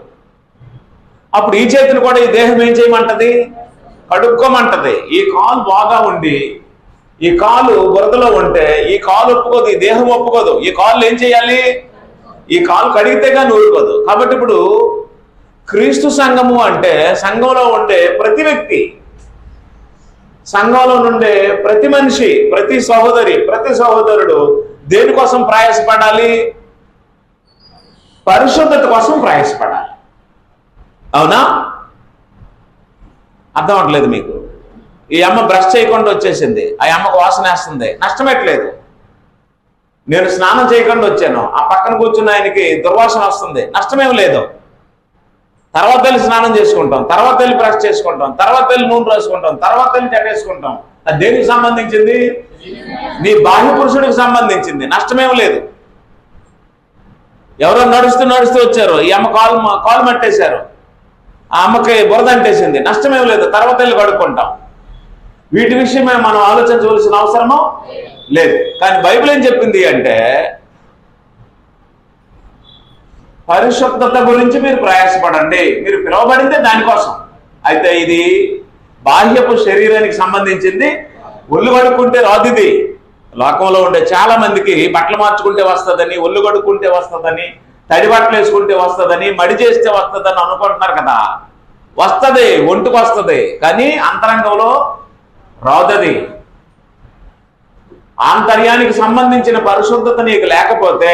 అప్పుడు ఈ చేతిని కూడా ఈ దేహం ఏం చేయమంటది? కడుక్కోమంటది. ఈ కాలు బాగా ఉండి ఈ కాలు బురదలో ఉంటే ఈ కాలు ఒప్పుకోదు, ఈ దేహం ఒప్పుకోదు. ఈ కాళ్ళు ఏం చేయాలి? ఈ కాలు కడిగితేగా నూరుకోదు. కాబట్టి ఇప్పుడు క్రీస్తు సంఘము అంటే సంఘంలో ఉండే ప్రతి వ్యక్తి, సంఘంలో నుండే ప్రతి మనిషి, ప్రతి సహోదరి, ప్రతి సహోదరుడు దేనికోసం ప్రయాసపడాలి? పరిశుద్ధత కోసం ప్రయాసపడాలి. అవునా? అర్థం అవట్లేదు మీకు? ఈ అమ్మ బ్రష్ చేయకుండా వచ్చేసింది, ఆ అమ్మకు వాసన వేస్తుంది, నష్టమేట్లేదు. నేను స్నానం చేయకుండా వచ్చాను, ఆ పక్కన కూర్చున్న ఆయనకి దుర్వాసన వస్తుంది, నష్టమేం లేదు. తర్వాత వెళ్ళి స్నానం చేసుకుంటాం, తర్వాత వెళ్ళి బ్రష్ చేసుకుంటాం, తర్వాత వెళ్ళి నూనె రాసుకుంటాం, తర్వాత వెళ్ళి చెట్టేసుకుంటాం. అది దేనికి సంబంధించింది? నీ బాహ్య పురుషుడికి సంబంధించింది, నష్టమేం లేదు. ఎవరో నడుస్తూ వచ్చారు, ఈ అమ్మ కాలు మట్టేశారు, ఆ అమ్మకి బురద అంటేసింది, నష్టమేం లేదు, తర్వాత వెళ్ళి కడుక్కుంటాం. వీటి విషయమే మనం ఆలోచించవలసిన అవసరమో లేదు. కానీ బైబిల్ ఏం చెప్పింది అంటే పరిశుద్ధత గురించి మీరు ప్రయాసపడండి, మీరు పిలువబడిందే దానికోసం. అయితే ఇది బాహ్యపు శరీరానికి సంబంధించింది. ఒళ్ళు కడుక్కుంటే రాదు. ఇది లోకంలో ఉండే చాలా మందికి బట్టలు మార్చుకుంటే వస్తుందని, ఒళ్ళు కడుక్కుంటే వస్తుందని, తడి బట్టలు వేసుకుంటే వస్తుందని, మడి చేస్తే వస్తుందని అనుకుంటున్నారు కదా. వస్తుంది, ఒంటికి వస్తుంది, కానీ అంతరంగంలో రాదది. ఆంతర్యానికి సంబంధించిన పరిశుద్ధత నీకు లేకపోతే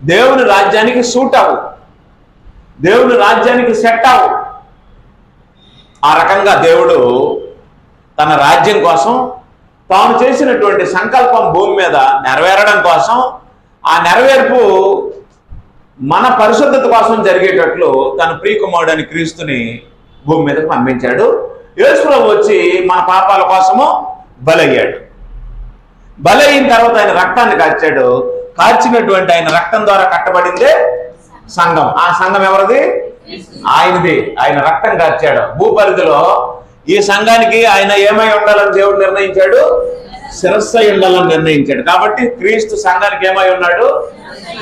దేవుని రాజ్యానికి సూట్ అవు, దేవుని రాజ్యానికి సెట్ అవు. ఆ రకంగా దేవుడు తన రాజ్యం కోసం తాను చేసినటువంటి సంకల్పం భూమి మీద నెరవేరడం కోసం, ఆ నెరవేర్పు మన పరిశుద్ధత కోసం జరిగేటట్లు తన ప్రియకుమారుడైన క్రీస్తుని భూమి మీదకు పంపించాడు. యేసు ప్రభువు వచ్చి మన పాపాల కోసము బలయ్యాడు. బలైన తర్వాత ఆయన రక్తాన్ని కార్చాడు. కార్చినటువంటి ఆయన రక్తం ద్వారా కట్టబడిందే సంఘం. ఆ సంఘం ఎవరిది? ఆయనది. ఆయన రక్తం కార్చాడు. భూపరిధిలో ఈ సంఘానికి ఆయన ఏమై ఉండాలని దేవుడు నిర్ణయించాడు? శిరస్సు అయి ఉండాలని నిర్ణయించాడు. కాబట్టి క్రీస్తు సంఘానికి ఏమై ఉన్నాడు?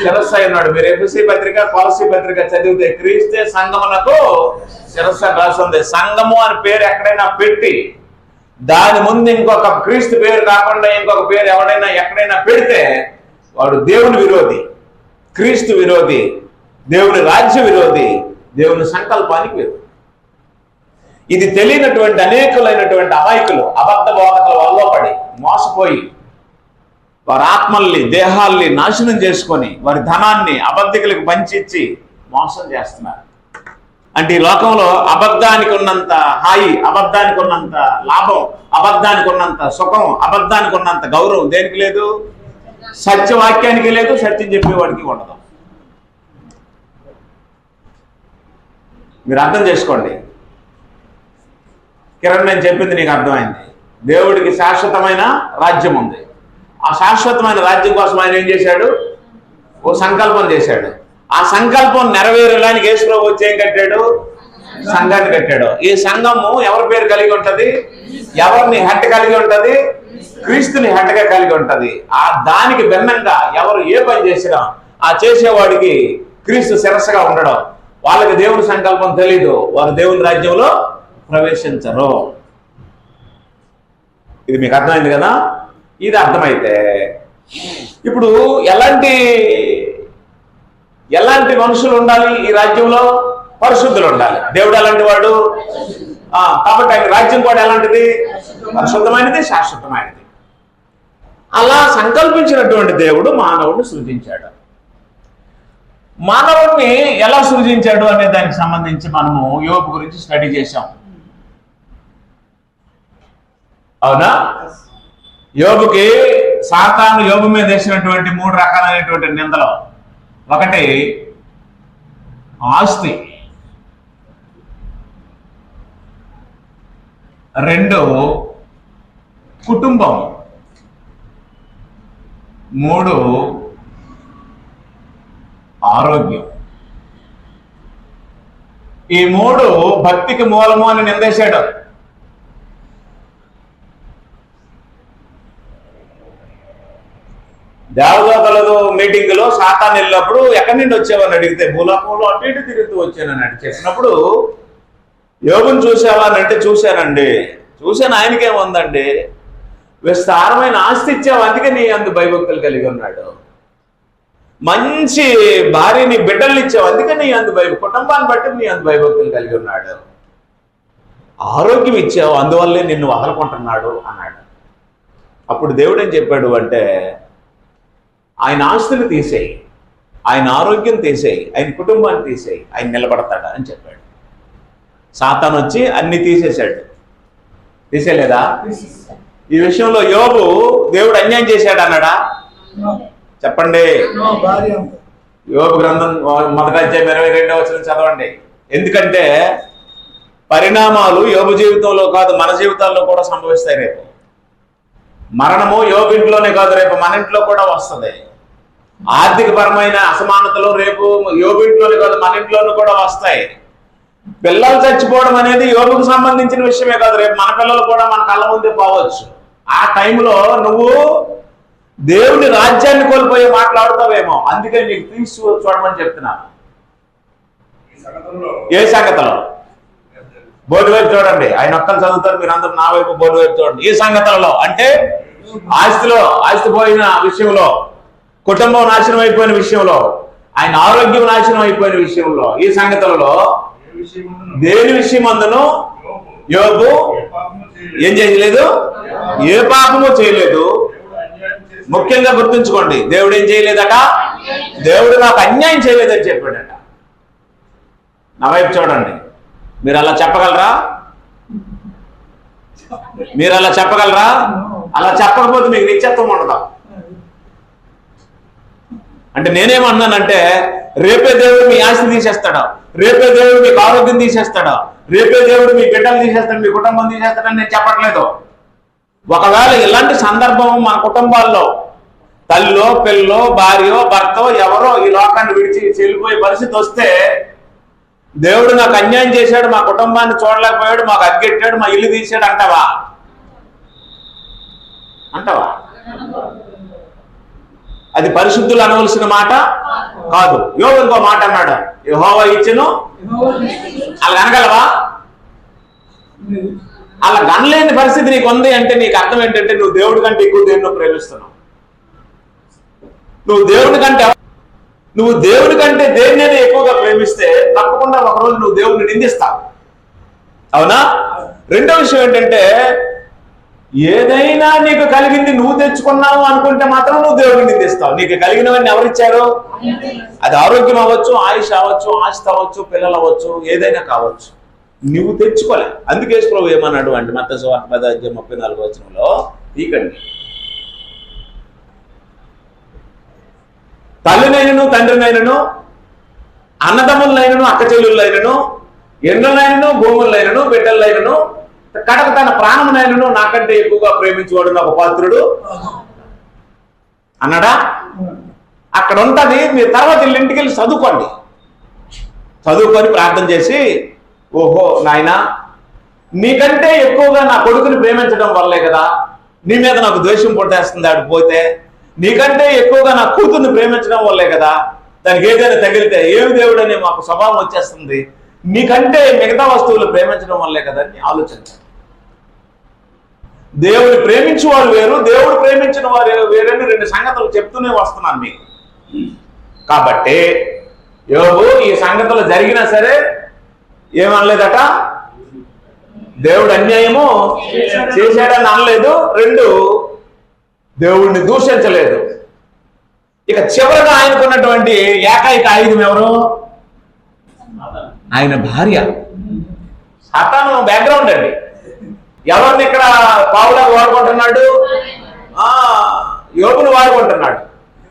శిరస్సు అయి ఉన్నాడు. మీరు ఎఫెసీ పత్రిక, కొలస్సీ పత్రిక చదివితే క్రీస్తే సంఘమునకు శిరస్సు అని రాస్తుంది. సంఘము అని పేరు ఎక్కడైనా పెట్టి దాని ముందు ఇంకొక క్రీస్తు పేరు కాకుండా ఇంకొక పేరు ఎవడైనా ఎక్కడైనా పెడితే వాడు దేవుని విరోధి, క్రీస్తు విరోధి, దేవుని రాజ్య విరోధి, దేవుని సంకల్పానికి విరోధి. ఇది తెలియనటువంటి అనేకులైనటువంటి అమాయకులు అబద్ధ బోధకుల వల్ల పడి మోసపోయి వారి ఆత్మల్ని, దేహాల్ని నాశనం చేసుకొని వారి ధనాన్ని అబద్ధికులకు పంచిచ్చి మోసం చేస్తున్నారు. అంటే ఈ లోకంలో అబద్ధానికి ఉన్నంత హాయి, అబద్ధానికి ఉన్నంత లాభం, అబద్ధానికి ఉన్నంత సుఖం, అబద్ధానికి ఉన్నంత గౌరవం దేనికి లేదు? సత్యవాక్యానికి లేదు, సత్యం చెప్పేవాడికి ఉండదు. మీరు అర్థం చేసుకోండి. కిరణ్ నేను చెప్పింది నీకు అర్థమైంది. దేవుడికి శాశ్వతమైన రాజ్యం ఉంది. ఆ శాశ్వతమైన రాజ్యం కోసం ఆయన ఏం చేశాడు? ఓ సంకల్పం చేశాడు. ఆ సంకల్పం నెరవేరడానికి యేసు ప్రభువు వచ్చి ఏం కట్టాడు? సంఘాన్ని కట్టాడు. ఈ సంఘము ఎవరి పేరు కలిగి ఉంటది? ఎవరిని హెడ్ కలిగి ఉంటది? క్రీస్తుని హెడ్గా కలిగి ఉంటది. ఆ దానికి భిన్నంగా ఎవరు ఏ పని చేసినా ఆ చేసేవాడికి క్రీస్తు శిరస్సుగా ఉండడం. వాళ్ళకి దేవుని సంకల్పం తెలీదు, వారు దేవుని రాజ్యంలో ప్రవేశించరు. ఇది మీకు అర్థమైంది కదా? ఇది అర్థమైతే ఇప్పుడు ఎలాంటి మనుషులు ఉండాలి ఈ రాజ్యంలో? పరిశుద్ధులు ఉండాలి. దేవుడు ఎలాంటి వాడు? కాబట్టి ఆయన రాజ్యం కూడా ఎలాంటిది? పరిశుద్ధమైనది, శాశ్వతమైనది. అలా సంకల్పించినటువంటి దేవుడు మానవుడిని సృజించాడు. మానవుడిని ఎలా సృజించాడు అనే దానికి సంబంధించి మనము యోబు గురించి స్టడీ చేశాం. అవునా? యోబుకి సాతాను యోబు మీద వేసినటువంటి 3 రకాలైనటువంటి నిందలు. ఒకటి ఆస్తి, 2 కుటుంబం, 3 ఆరోగ్యం. ఈ 3 భక్తికి మూలము అని నిందేశాడు. దేవదూతలు మీటింగ్ లో సాతాను వెళ్ళినప్పుడు ఎక్కడి నుండి వచ్చావని అడిగితే భూలోకంలో అటు ఇటు తిరుగుతూ వచ్చానని చెప్పినప్పుడు యోగుని చూసావని అంటే చూశానండి. చూశాను, ఆయనకేముందండి, విస్తారమైన ఆస్తి ఇచ్చావు, అందుకే నీ అందు భయభక్తులు కలిగి ఉన్నాడు. మంచి భార్యని బిడ్డల్ని ఇచ్చావు, అందుకే నీ అందు కుటుంబాన్ని బట్టి నీ అందు భయభక్తులు కలిగి ఉన్నాడు. ఆరోగ్యం ఇచ్చావు, అందువల్లే నిన్ను వదలుకుంటున్నాడు అన్నాడు. అప్పుడు దేవుడు ఏం చెప్పాడు అంటే, ఆయన ఆస్తులు తీసేయి, ఆయన ఆరోగ్యం తీసేయి, ఆయన కుటుంబాన్ని తీసేయి, ఆయన నిలబడతాడా అని చెప్పాడు. సాతాను వచ్చి అన్ని తీసేశాడు. తీసేయలేదా? ఈ విషయంలో యోబు దేవుడు అన్యాయం చేశాడు అన్నాడా? చెప్పండి. యోబు గ్రంథం 1వ అధ్యాయం 22వ వచనం చదవండి. ఎందుకంటే పరిణామాలు యోబు జీవితంలో కాదు, మన జీవితాల్లో కూడా సంభవిస్తాయి. రేపు మరణము యోబు ఇంట్లోనే కాదు, రేపు మన ఇంట్లో కూడా వస్తుంది. ఆర్థిక పరమైన అసమానతలు రేపు యోబు ఇంట్లోనే కాదు, మన ఇంట్లోనూ కూడా వస్తాయి. పిల్లలు చచ్చిపోవడం అనేది యోబుకు సంబంధించిన విషయమే కాదు, రేపు మన పిల్లలు కూడా మన కళ్ళ ముందే పోవచ్చు. ఆ టైంలో నువ్వు దేవుని రాజ్యాన్ని కోల్పోయి మాట్లాడుతావేమో, అందుకని నీకు తీసి చూడమని చెప్తున్నాను. ఏ సంగతిలో? బోర్డు వైపు చూడండి. ఆయన ఒక్కరు చదువుతారు, మీరు అందరూ నా వైపు బోర్డు వైపు చూడండి. ఈ సంగతులలో అంటే ఆస్తి పోయిన విషయంలో, కుటుంబం నాశనం అయిపోయిన విషయంలో, ఆయన ఆరోగ్యం నాశనం అయిపోయిన విషయంలో, ఈ సంగతులలో దేని విషయమందును యోబు ఏం చేయలేదు, ఏ పాపము చేయలేదు. ముఖ్యంగా గుర్తుంచుకోండి, దేవుడు ఏం చేయలేదట, దేవుడు నాకు అన్యాయం చేయలేదని చెప్పాడట. నా వైపు చూడండి. మీరు అలా చెప్పగలరా? మీరు అలా చెప్పగలరా? అలా చెప్పకపోతే మీకు నిత్యత్వం ఉండదా? అంటే నేనేమన్నానంటే, రేపే దేవుడు మీ ఆస్తి తీసేస్తాడా, రేపే దేవుడు మీకు ఆరోగ్యం తీసేస్తాడా, రేపే దేవుడు మీ బిడ్డలు తీసేస్తాడు, మీ కుటుంబం తీసేస్తాడని నేను చెప్పట్లేదు. ఒకవేళ ఇలాంటి సందర్భం మన కుటుంబాల్లో తల్లో, పిల్లో, భార్యో, భర్తో ఎవరో ఈ లోకాన్ని విడిచి చెల్లిపోయే పరిస్థితి వస్తే, దేవుడు నాకు అన్యాయం చేశాడు, మా కుటుంబాన్ని చూడలేకపోయాడు, మాకు అగ్గెట్టాడు, మా ఇల్లు తీసాడు అంటావా? అది పరిశుద్ధులు అనవలసిన మాట కాదు. యోబు ఇంకో మాట అన్నాడు, యెహోవా ఇచ్చెను అలా అనగలవా? అలా గనలేని పరిస్థితి నీకు ఉంది అంటే నీకు అర్థం ఏంటంటే నువ్వు దేవుడి కంటే ఎక్కువ దేవుడిని ప్రేమిస్తున్నావు. నువ్వు దేవుడి కంటే దేన్నైనా ఎక్కువగా ప్రేమిస్తే తప్పకుండా ఒకరోజు నువ్వు దేవుడిని నిందిస్తావు. అవునా? రెండో విషయం ఏంటంటే, ఏదైనా నీకు కలిగింది నువ్వు తెచ్చుకున్నావు అనుకుంటే మాత్రం నువ్వు దేవుడిని నిందిస్తావు. నీకు కలిగినవన్నీ ఎవరిచ్చారు? అది ఆరోగ్యం అవ్వచ్చు, ఆయుష్ అవ్వచ్చు, ఆస్తి అవ్వచ్చు, పిల్లలు అవ్వచ్చు, ఏదైనా కావచ్చు, నువ్వు తెచ్చుకోలే. అందుకే ప్రభు ఏమన్నాడు అంటే మత్తయి సువార్త 10:34 తీకండి, తల్లినైనను, తండ్రినైనను, అన్నదమ్ములైనను, అక్క చెల్లులైనను, ఎండ్లనైనను, భూములైనను, బిడ్డలైనను, కడక తన ప్రాణమునైనను నాకంటే ఎక్కువగా ప్రేమించేవాడు నాకు పాత్రుడు అన్నాడా? అక్కడ ఉంటది. మీరు తర్వాత ఇంటికి వెళ్ళి చదువుకొని ప్రార్థన చేసి, ఓహో నాయనా, నీకంటే ఎక్కువగా నా కొడుకుని ప్రేమించడం వల్లే కదా నీ మీద నాకు ద్వేషం పుట్టేస్తుంది ఆడు పోతే, నీకంటే ఎక్కువగా నా కూతుర్ని ప్రేమించడం వల్లే కదా దానికి ఏదైనా తగిలితే ఏమి దేవుడు అనే మాకు స్వభావం వచ్చేస్తుంది, నీకంటే మిగతా వస్తువులు ప్రేమించడం వల్లే కదా అని ఆలోచించాలి. దేవుని ప్రేమించే వారు వేరు, దేవుడు ప్రేమించిన వారు వేరని రెండు సంగతులు చెప్తూనే వస్తున్నాను మీకు. కాబట్టి యోబు ఈ సంగతులు జరిగినా సరే ఏమనలేదట, దేవుడు అన్యాయము చేశాడని అనలేదు. రెండు, దేవుడిని దూషించలేదు. ఇక చివరిగా ఆయనకున్నటువంటి ఏకైక ఆయుధం ఎవరు? ఆయన భార్య. సాతాను బ్యాక్గ్రౌండ్ అండి. ఎవరిని ఇక్కడ పావులాగా వాడుకుంటున్నాడు? యోబుని వాడుకుంటున్నాడు.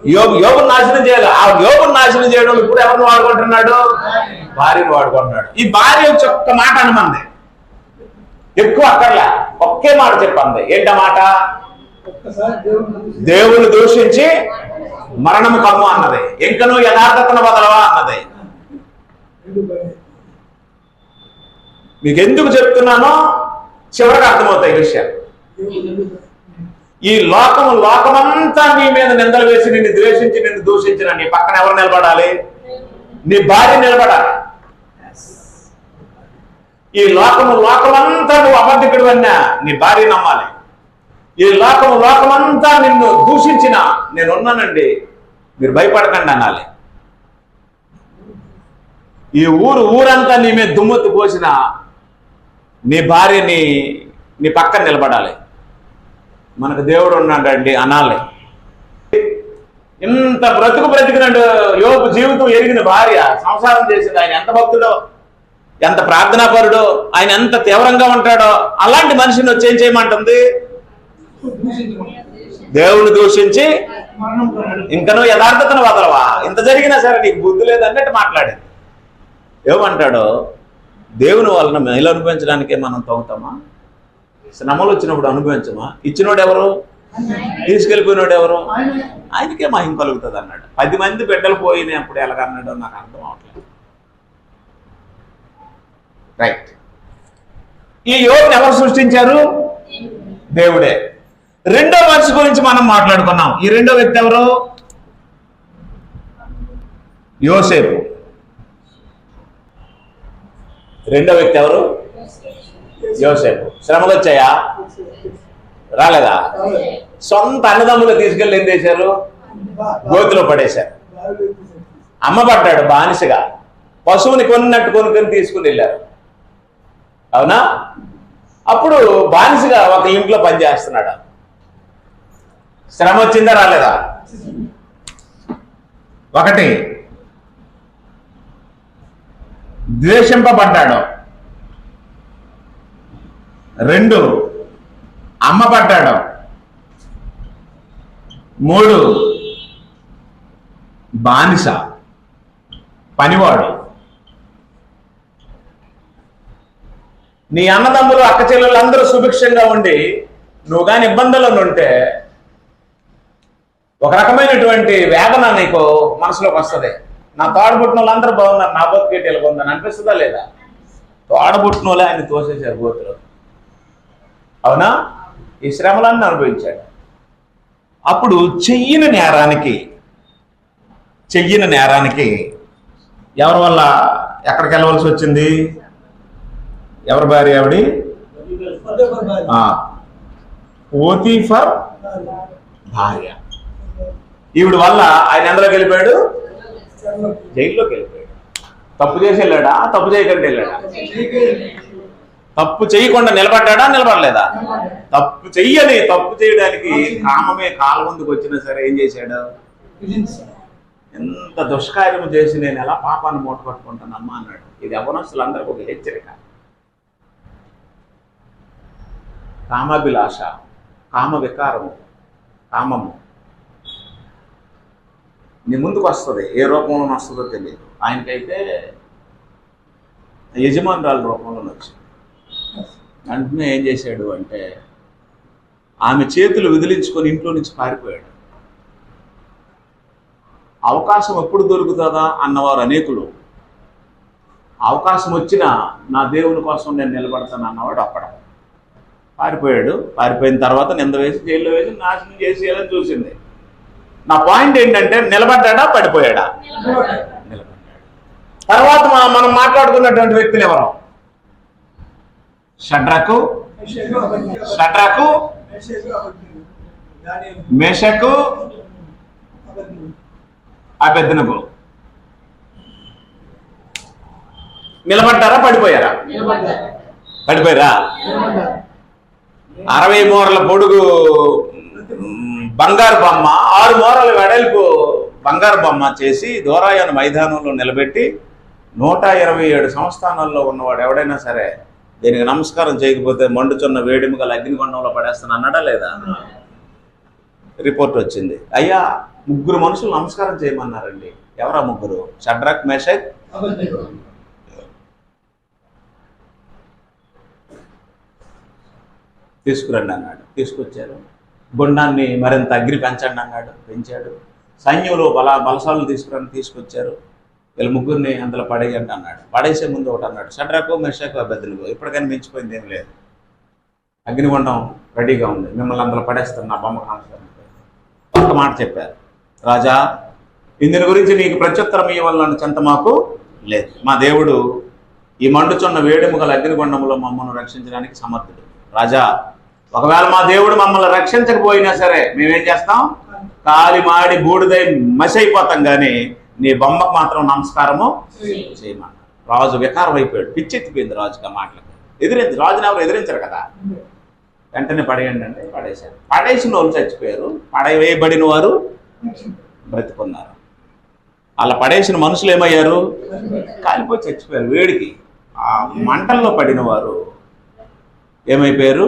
యోబుని నాశనం చేయాలి. ఆ యోబుని నాశనం చేయడం ఇప్పుడు ఎవరిని వాడుకుంటున్నాడు? భార్యను వాడుకుంటున్నాడు. ఈ భార్య ఒక్క మాట అనమంది, ఎక్కువ అక్కర్లే, ఒకే మాట చెప్పండి. ఏంటమాట? దేవుని దూషించి మరణము కమ్ము అన్నది. ఇంకనూ యథార్థతను వదలవా అన్నది. మీకు ఎందుకు చెప్తున్నానో చివరికి అర్థమవుతాయి విషయాలు. ఈ లోకమంతా నీ మీద నిందలు వేసి నిన్ను ద్వేషించి నిన్ను దూషించిన నీ పక్కన ఎవరు నిలబడాలి? నీ భార్య నిలబడాలి. ఈ లోకమంతా నువ్వు అబద్ధికుడు అన్నా నీ భార్య నమ్మాలి. ఈ లోకమంతా నిన్ను దూషించిన నేనున్నానండి మీరు భయపడకండి అనాలి. ఈ ఊరంతా నీ మీద దుమ్మెత్తి పోసిన నీ భార్యని నీ పక్కన నిలబడాలి. మనకు దేవుడు ఉన్నాడండి అనాలి. ఇంత బ్రతికినాడు యోబు జీవితం ఎరిగిన భార్య, సంసారం చేసింది. ఆయన ఎంత భక్తుడో, ఎంత ప్రార్థనాపరుడో, ఆయన ఎంత తీవ్రంగా ఉంటాడో అలాంటి మనిషిని వచ్చి ఏం చేయమంటుంది? దేవుని దూషించి ఇంకనూ యథార్థతను వదలవా? ఇంత జరిగినా సరే నీకు బుద్ధి లేదన్నట్టు మాట్లాడేది. ఏమంటాడో, దేవుని వలన మేలు అనుభవించడానికే మనం తగ్గుతామా? శ్రమలు వచ్చినప్పుడు అనుభవించమా? ఇచ్చినోడు ఎవరు? తీసుకెళ్ళిపోయినోడు ఎవరు? ఆయనకే మహిమ కలుగుతుంది అన్నాడు. 10 మంది బిడ్డలు పోయినప్పుడు ఎలాగన్నాడో నాకు అర్థం అవట్లేదు. రైట్. ఈ యోబుని ఎవరు సృష్టించారు? దేవుడే. రెండో మనిషి గురించి మనం మాట్లాడుకున్నాం. ఈ రెండో వ్యక్తి ఎవరు? యోసేపు. రెండో వ్యక్తి ఎవరు? యోసేపు. శ్రమలు వచ్చాయా? రాలేదా? సొంత అన్నదమ్ములు తీసుకెళ్ళి ఏం చేశారు? గోతిలో పడేశారు. అమ్మ పడ్డాడు బానిసగా. పశువుని కొన్నట్టు కొనుక్కొని తీసుకుని వెళ్ళారు. అవునా? అప్పుడు బానిసగా ఒక ఇంట్లో పనిచేస్తున్నాడు. శ్రమ వచ్చిందా? రాలేదా? ఒకటి, ద్వేషింపబడ్డాడు. 2, అమ్మ పడ్డాడు. 3, బానిస, పనివాడు. నీ అన్నదమ్ములు అక్క చెల్లెలు అందరూ సుభిక్షంగా ఉండి నువ్వు కానీ ఇబ్బందుల్లో ఉంటే ఒక రకమైనటువంటి వేదన నీకు మనసులోకి వస్తుంది. నా తోడబుట్టిన వాళ్ళందరూ బాగున్నారు, నా బతుకేటి వెళ్ళకుందని అనిపిస్తుందా లేదా? తోడబుట్టిన వాళ్ళే ఆయన తోసేశారు గోతులో. అవునా? ఈ శ్రమలన్నీ అనుభవించాడు. అప్పుడు చెయ్యని నేరానికి ఎవరి వల్ల ఎక్కడికి వెళ్ళవలసి వచ్చింది? ఎవరి భార్య? ఆవిడి పోతీఫర్ భార్య. ఈవిడ వల్ల ఆయన ఎందులోకి వెళ్ళిపోయాడు? జైల్లోకి వెళ్ళిపోయాడు. తప్పు చేసి వెళ్ళాడా? తప్పు చేయకుండా వెళ్ళాడా? తప్పు చేయకుండా నిలబడ్డా? నిలబడలేదా? తప్పు చేయడానికి కామమే కాళ్ళ ముందుకు వచ్చినా సరే ఏం చేశాడు? ఎంత దుష్కార్యము చేసి నేను ఎలా పాపాన్ని మూట పట్టుకుంటానమ్మా అన్నాడు. ఇది యవ్వనస్తులందరికీ ఒక హెచ్చరిక. కామాభిలాష, కామ వికారము, కామము నీ ముందుకు వస్తుంది. ఏ రూపంలో వస్తుందో తెలియదు. ఆయనకైతే యజమానురాల రూపంలోనే వచ్చింది. వెంటనే ఏం చేశాడు అంటే ఆమె చేతులు విదిలించుకొని ఇంట్లో నుంచి పారిపోయాడు. అవకాశం ఎప్పుడు దొరుకుతుందా అన్నవారు అనేకులు. అవకాశం వచ్చినా నా దేవుని కోసం నేను నిలబడతాను అన్నవాడు అక్కడ పారిపోయాడు. పారిపోయిన తర్వాత నింద వేసి జైల్లో వేసి నాశనం చేసేయాలని చూసింది. నా పాయింట్ ఏంటంటే నిలబడ్డా? పడిపోయాడా? నిలబడ్డాడు. తర్వాత మనం మాట్లాడుకున్నటువంటి వ్యక్తులు ఎవరు? షడ్రకు, మేషకు, అబేద్నెగో. నిలబడ్డారా? పడిపోయారా? పడిపోయారా? 60 మూరల పొడుగు బంగారు బొమ్మ, 6 మూరల వెడల్పు బంగారు బొమ్మ చేసి దోరాయన మైదానంలో నిలబెట్టి 127 సంస్థానాల్లో ఉన్నవాడు ఎవడైనా సరే దీనికి నమస్కారం చేయకపోతే మండుచున్న వేడిముగా అగ్నిగుండంలో పడేస్తాను అన్నాడా లేదా? రిపోర్ట్ వచ్చింది. అయ్యా 3 మనుషులు నమస్కారం చేయమన్నారండి. ఎవరా 3? షడ్రక్, మేషక్, తీసుకురండి అన్నాడు. తీసుకొచ్చారు. గుండాన్ని మరింత అగ్ని పెంచండి అన్నాడు. పెంచాడు. సైన్యంలో బలసాలను తీసుకొచ్చారు. వీళ్ళ 3 అందులో పడేయండి అన్నాడు. పడేసే ముందు ఒకటి అన్నాడు, షడ్రకు, మేషకు, అబేద్నెగో, ఇప్పటికైనా మించిపోయింది ఏం లేదు, అగ్నిగుండం రెడీగా ఉంది, మిమ్మల్ని అందులో పడేస్తాను నా బొమ్మకు నమస్కారం. ఒక మాట చెప్పారు, రాజా ఇందుని గురించి నీకు ప్రత్యుత్తరం ఇవ్వాలన్న చింత మాకు లేదు. మా దేవుడు ఈ మండుచున్న వేడిము గల అగ్నిగుండంలో మమ్మల్ని రక్షించడానికి సమర్థుడు. రాజా ఒకవేళ మా దేవుడు మమ్మల్ని రక్షించకపోయినా సరే మేమేం చేస్తాం? కాలి మాడి బూడిదై మసైపోతాం, కానీ నీ బొమ్మకు మాత్రం నమస్కారము చేయమన్నా. రాజు వికారం అయిపోయాడు. పిచ్చెత్తిపోయింది రాజుగా మాటలకు. రాజుని ఎవరు ఎదిరించరు కదా. వెంటనే పడేయండి అంటే పడేశారు. పడేసిన వాళ్ళు చచ్చిపోయారు, పడవేయబడిన వారు బ్రతుకున్నారు. అలా పడేసిన మనుషులు ఏమయ్యారు? కాలిపోయి చచ్చిపోయారు వేడికి. ఆ మంటల్లో పడిన వారు ఏమైపోయారు?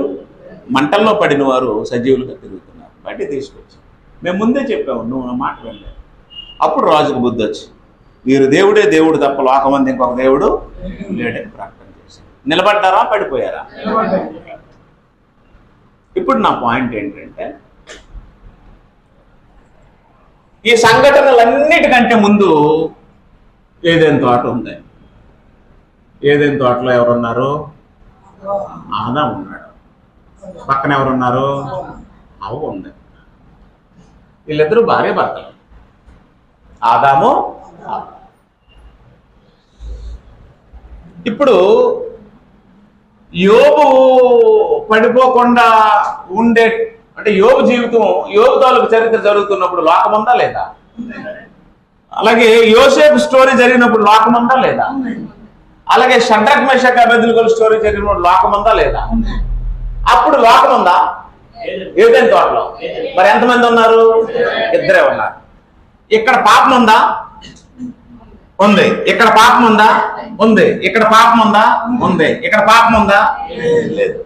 మంటల్లో పడిన వారు సజీవులుగా తిరుగుతున్నారు. బయట తీసుకొచ్చి మేము ముందే చెప్పాము, నువ్వు నా మాట వెళ్ళావు. అప్పుడు రాజుకు బుద్ధి వచ్చి వీరు దేవుడే దేవుడు తప్ప లోకమంది ఇంకొక దేవుడు లేడని ప్రకటన చేశారు. నిలబడ్డారా? పడిపోయారా? ఇప్పుడు నా పాయింట్ ఏంటంటే ఈ సంఘటనలన్నిటికంటే ముందు ఏదైనా తోట ఉంది. ఏదైనా తోటలో ఎవరున్నారు? ఆదాము ఉన్నాడు. పక్కన ఎవరున్నారు? అవ్వ ఉంది. వీళ్ళిద్దరూ భార్య భర్తలు, ఆదాము. ఇప్పుడు యోబు పడిపోకుండా ఉండే, అంటే యోబు జీవితం, యోబు తాలూకు చరిత్ర జరుగుతున్నప్పుడు లోకముందా లేదా? అలాగే యోసేపు స్టోరీ జరిగినప్పుడు లోకముందా లేదా? అలాగే షడ్రక్ మెషక్ అబేద్నెగోల స్టోరీ జరిగినప్పుడు లోకముందా లేదా? అప్పుడు లోకముందా? ఏదైనా తోటలో మరి ఎంతమంది ఉన్నారు? ఇద్దరే ఉన్నారు. ఇక్కడ పాపం ఉందా? ఉంది. ఇక్కడ పాపం ఉందా? ఉంది. ఇక్కడ పాపం ఉందా? ఉంది. ఇక్కడ పాపం ఉందా? లేదు.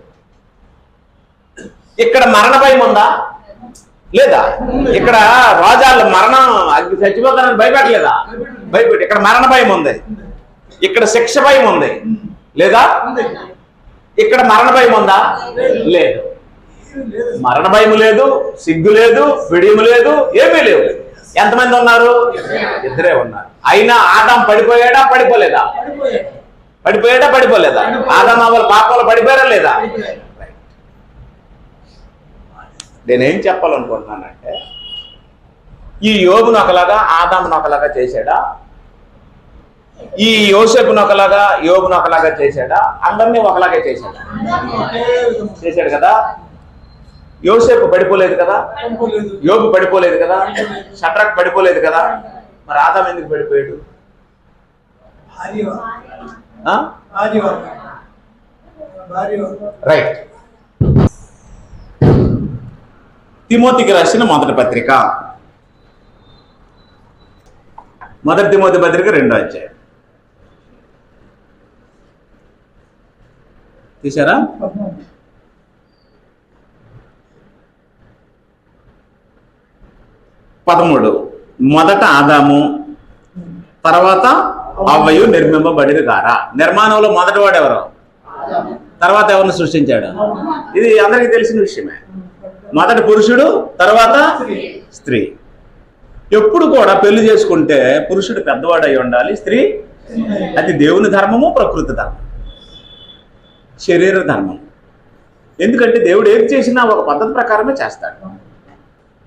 ఇక్కడ మరణ భయం ఉందా? లేదా? ఇక్కడ రోజాలు మరణం చచ్చిపోతానని భయపెట్టలేదా? భయపెట్టి ఇక్కడ మరణ భయం ఉంది. ఇక్కడ శిక్ష భయం ఉంది లేదా? ఇక్కడ మరణ భయం ఉందా? లేదు. మరణ భయం లేదు, సిగ్గు లేదు, పిడియము లేదు, ఏమీ లేవు. ఎంతమంది ఉన్నారు? ఇద్దరే ఉన్నారు. అయినా ఆదాం పడిపోయాడా? పడిపోలేదా? పడిపోయాడా? పడిపోలేదా? ఆదాం అవ్వలు పాపంలో పడిపోయారా లేదా? నేనేం చెప్పాలనుకుంటున్నానంటే, ఈ యోబును ఒకలాగా ఆదామును ఒకలాగా చేశాడా? ఈ యోసేపును ఒకలాగా యోబును ఒకలాగా చేశాడా? అందరినీ ఒకలాగే చేశాడా? చేశాడు కదా. యోసేపు పడిపోలేదు కదా, యోబు పడిపోలేదు కదా, షడ్రక్ పడిపోలేదు కదా, మరి ఆదాం ఎందుకు పడిపోయాడు? రైట్. తిమోతికి రాసిన మొదటి పత్రిక, మొదటి తిమోతి పత్రిక 2వ అధ్యాయం తీశారా? 13. మొదట ఆదాము, తర్వాత అవ్వయు నిర్మింపబడిరు గారా. నిర్మాణంలో మొదటి వాడు ఎవరు? తర్వాత ఎవరిని సృష్టించాడు? ఇది అందరికీ తెలిసిన విషయమే. మొదటి పురుషుడు, తర్వాత స్త్రీ. ఎప్పుడు కూడా పెళ్లి చేసుకుంటే పురుషుడు పెద్దవాడు అయి ఉండాలి, స్త్రీ అది దేవుని ధర్మము, ప్రకృతి ధర్మం, శరీర ధర్మం. ఎందుకంటే దేవుడు ఏది చేసినా ఒక పద్ధతి ప్రకారమే చేస్తాడు.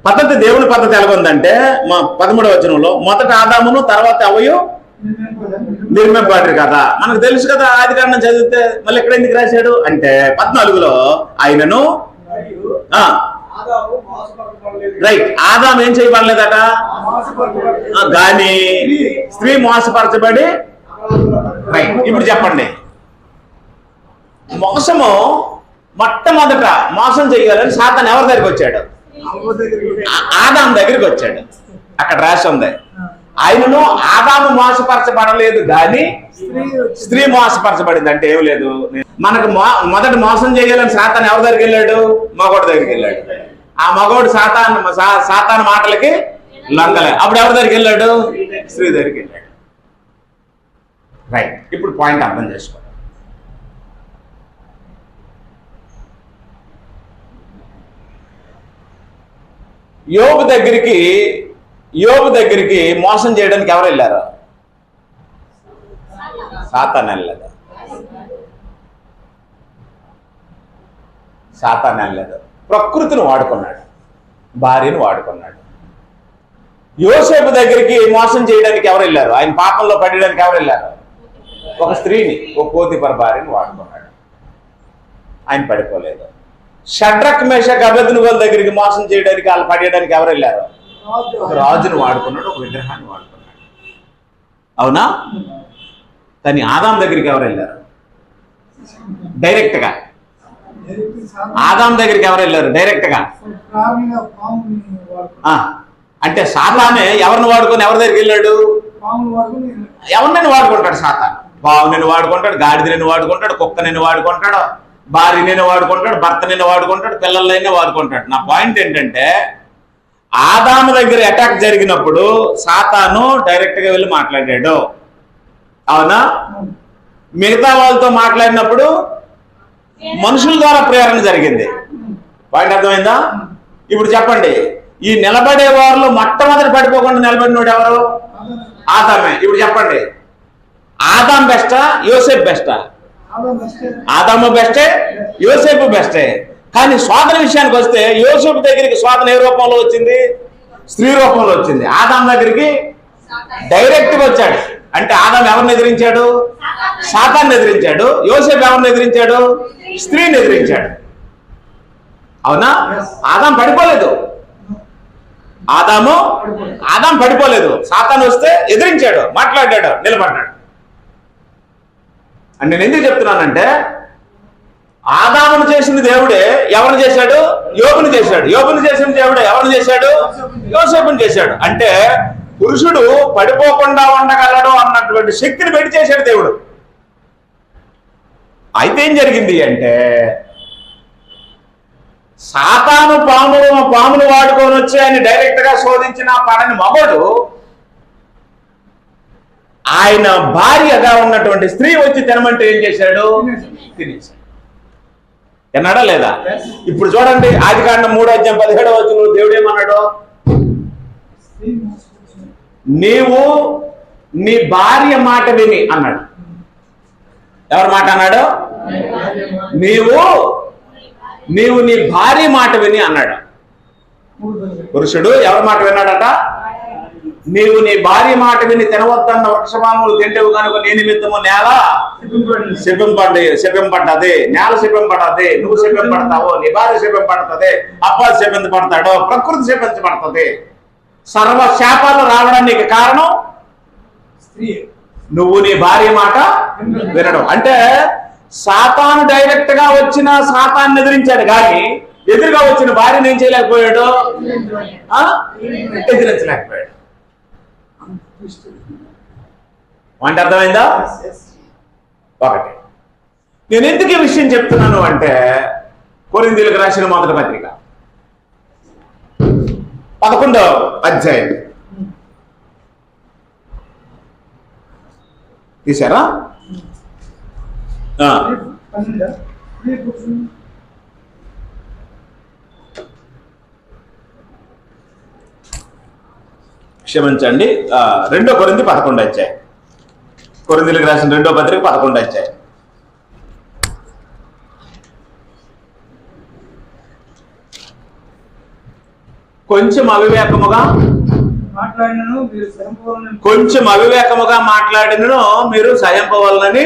పద్ధతి, దేవుని పద్ధతి ఎలాగుందంటే, మా 13వ వచనంలో మొదట ఆదామును తర్వాత అవ్వయు నిర్మింపబడిరు కదా. మనకు తెలుసు కదా, ఆదికాండం చదివితే. మళ్ళీ ఎక్కడ ఎందుకు రాశాడు అంటే 14లో ఆయనను, రైట్, ఆదాం ఏం చేయబడలేదట కానీ స్త్రీ మోసపరచబడి. రైట్. ఇప్పుడు చెప్పండి, మోసము మొట్టమొదట మోసం చేయాలని సాతాను ఎవరి దగ్గరికి వచ్చాడు? ఆదాం దగ్గరికి వచ్చాడు. అక్కడ రాసి ఉంది, ఆయనను ఆదాము మోసపరచబడలేదు కానీ స్త్రీ మోసపరచబడింది. అంటే ఏం లేదు, మనకు మొదట మోసం చేయాలని సాతాను ఎవరి దగ్గరికి వెళ్ళాడు? మగోడి దగ్గరికి వెళ్ళాడు. ఆ మగోడు సాతాను మాటలకి లొంగలే. అప్పుడు ఎవరి దగ్గరికి వెళ్ళాడు? స్త్రీ దగ్గరికి వెళ్ళాడు. రైట్. ఇప్పుడు పాయింట్ అర్థం చేసుకో. యోబు దగ్గరికి మోసం చేయడానికి ఎవరు వెళ్ళారు? సాతాను వెళ్ళలేదు. సాతాను వెళ్ళలేదు. ప్రకృతిని వాడుకున్నాడు, భార్యను వాడుకున్నాడు. యోసేపు దగ్గరికి మోసం చేయడానికి ఎవరు వెళ్ళారు? ఆయన పాపంలో పడడానికి ఎవరు వెళ్ళారు? ఒక స్త్రీని, ఒక పోతీఫర్ భార్యను వాడుకున్నాడు. ఆయన పడిపోలేదు. షడ్రక్ మేషక్ అబేద్నెగోల దగ్గరికి మోసం చేయడానికి, వాళ్ళు పడేయడానికి ఎవరు వెళ్ళారు? ఒక రాజును వాడుకున్నాడు, ఒక విగ్రహాన్ని వాడుకున్నాడు. అవునా? కానీ ఆదాం దగ్గరికి ఎవరు వెళ్ళారు? డైరెక్ట్ గా. ఆదాం దగ్గరికి ఎవరు వెళ్ళారు? డైరెక్ట్ గా. అంటే సాతానే ఎవరిని వాడుకొని ఎవరి దగ్గరికి వెళ్ళాడు? ఎవరినైనా వాడుకుంటాడు సాతాను. పావుని వాడుకుంటాడు, గాడిదని వాడుకుంటాడు, కుక్కని వాడుకుంటాడు, భార్యనైనా వాడుకుంటాడు, భర్తనైనా వాడుకుంటాడు, పిల్లలైనా వాడుకుంటాడు. నా పాయింట్ ఏంటంటే, ఆదాము దగ్గర అటాక్ జరిగినప్పుడు సాతాను డైరెక్ట్ గా వెళ్ళి మాట్లాడాడు. అవునా? మిగతా వాళ్ళతో మాట్లాడినప్పుడు మనుషుల ద్వారా ప్రేరణ జరిగింది. పాయింట్ అర్థమైందా? ఇప్పుడు చెప్పండి, ఈ నిలబడే వారిలో మొట్టమొదటి పడిపోకుండా నిలబడినోడు ఎవరు? ఆదామే. ఇప్పుడు చెప్పండి, ఆదాం బెస్టా, యోసేపు బెస్టా? ఆదాము బెస్టే, యోసేపు బెస్టే. కానీ శోధన విషయానికి వస్తే యోసేపు దగ్గరికి శోధన ఏ రూపంలో వచ్చింది? స్త్రీ రూపంలో వచ్చింది. ఆదాం దగ్గరికి డైరెక్ట్ గా వచ్చాడు. అంటే ఆదాం ఎవరిని ఎదిరించాడు? సాతాన్ని ఎదిరించాడు. యోసేపు ఎవరిని ఎదిరించాడు? స్త్రీని ఎదిరించాడు. అవునా? ఆదాం పడిపోలేదు. ఆదాం పడిపోలేదు. సాతాను వస్తే ఎదిరించాడు, మాట్లాడాడు, నిలబడ్డాడు. అని నేను ఎందుకు చెప్తున్నానంటే, ఆదామును చేసిన దేవుడే ఎవరిని చేశాడు? యోబుని చేశాడు. యోబుని చేసిన దేవుడే ఎవరిని చేశాడు? యోసేపుని చేశాడు. అంటే పురుషుడు పడిపోకుండా ఉండగలడు అన్నటువంటి శక్తిని పెట్టి చేశాడు దేవుడు. అయితే ఏం జరిగింది అంటే, సాతాను పామును వాడుకొని వచ్చి ఆయన డైరెక్ట్ గా శోధించిన పడని మగడు ఆయన భార్యగా ఉన్నటువంటి స్త్రీ వచ్చి తినమంటే ఏం చేశాడు? తినేశాడు. తిన్నాడా లేదా? ఇప్పుడు చూడండి, ఆదికాండం 3:17 దేవుడు ఏమన్నాడు? నీవు నీ భార్య మాట విని అన్నాడు. ఎవరి మాట అన్నాడు? నీవు నీ భార్య మాట విని అన్నాడు. పురుషుడు ఎవరి మాట విన్నాడట? నీవు నీ భార్య మాట విని తినవద్దన్న వృక్షఫలములు తింటేవు కనుక నీ నిమిత్తము నేల శపింపడ్డది, నేల శపింపడ్డది, నువ్వు శపింపడతావు, నీ భార్య శపింపడుతుంది, అబ్బాయి శపించబడతాడు, ప్రకృతి శపించబడుతుంది. సర్వ శాపాలు రావడానికి కారణం నువ్వు నీ భార్య మాట వినడం. అంటే సాతాను డైరెక్ట్ గా వచ్చిన సాతాన్ని ఎదిరించాడు, కానీ ఎదురుగా వచ్చిన భార్యను ఏం చేయలేకపోయాడు? ఎదిరించలేకపోయాడు. అంటే అర్థమైందా? ఒకటి. నేను ఎందుకు ఈ విషయం చెప్తున్నాను అంటే, కొరింథీయులకు రాసిన మొదటి పత్రిక 11వ అధ్యాయం తీసారా? క్షమించండి, 2 కొరింథీ 11 అధ్యాయం. కొరింథీయులకు రాసిన 2వ పత్రిక 11 అధ్యాయం. కొంచెం అవివేకముగా మాట్లాడినను మీరు సహింపవలనని.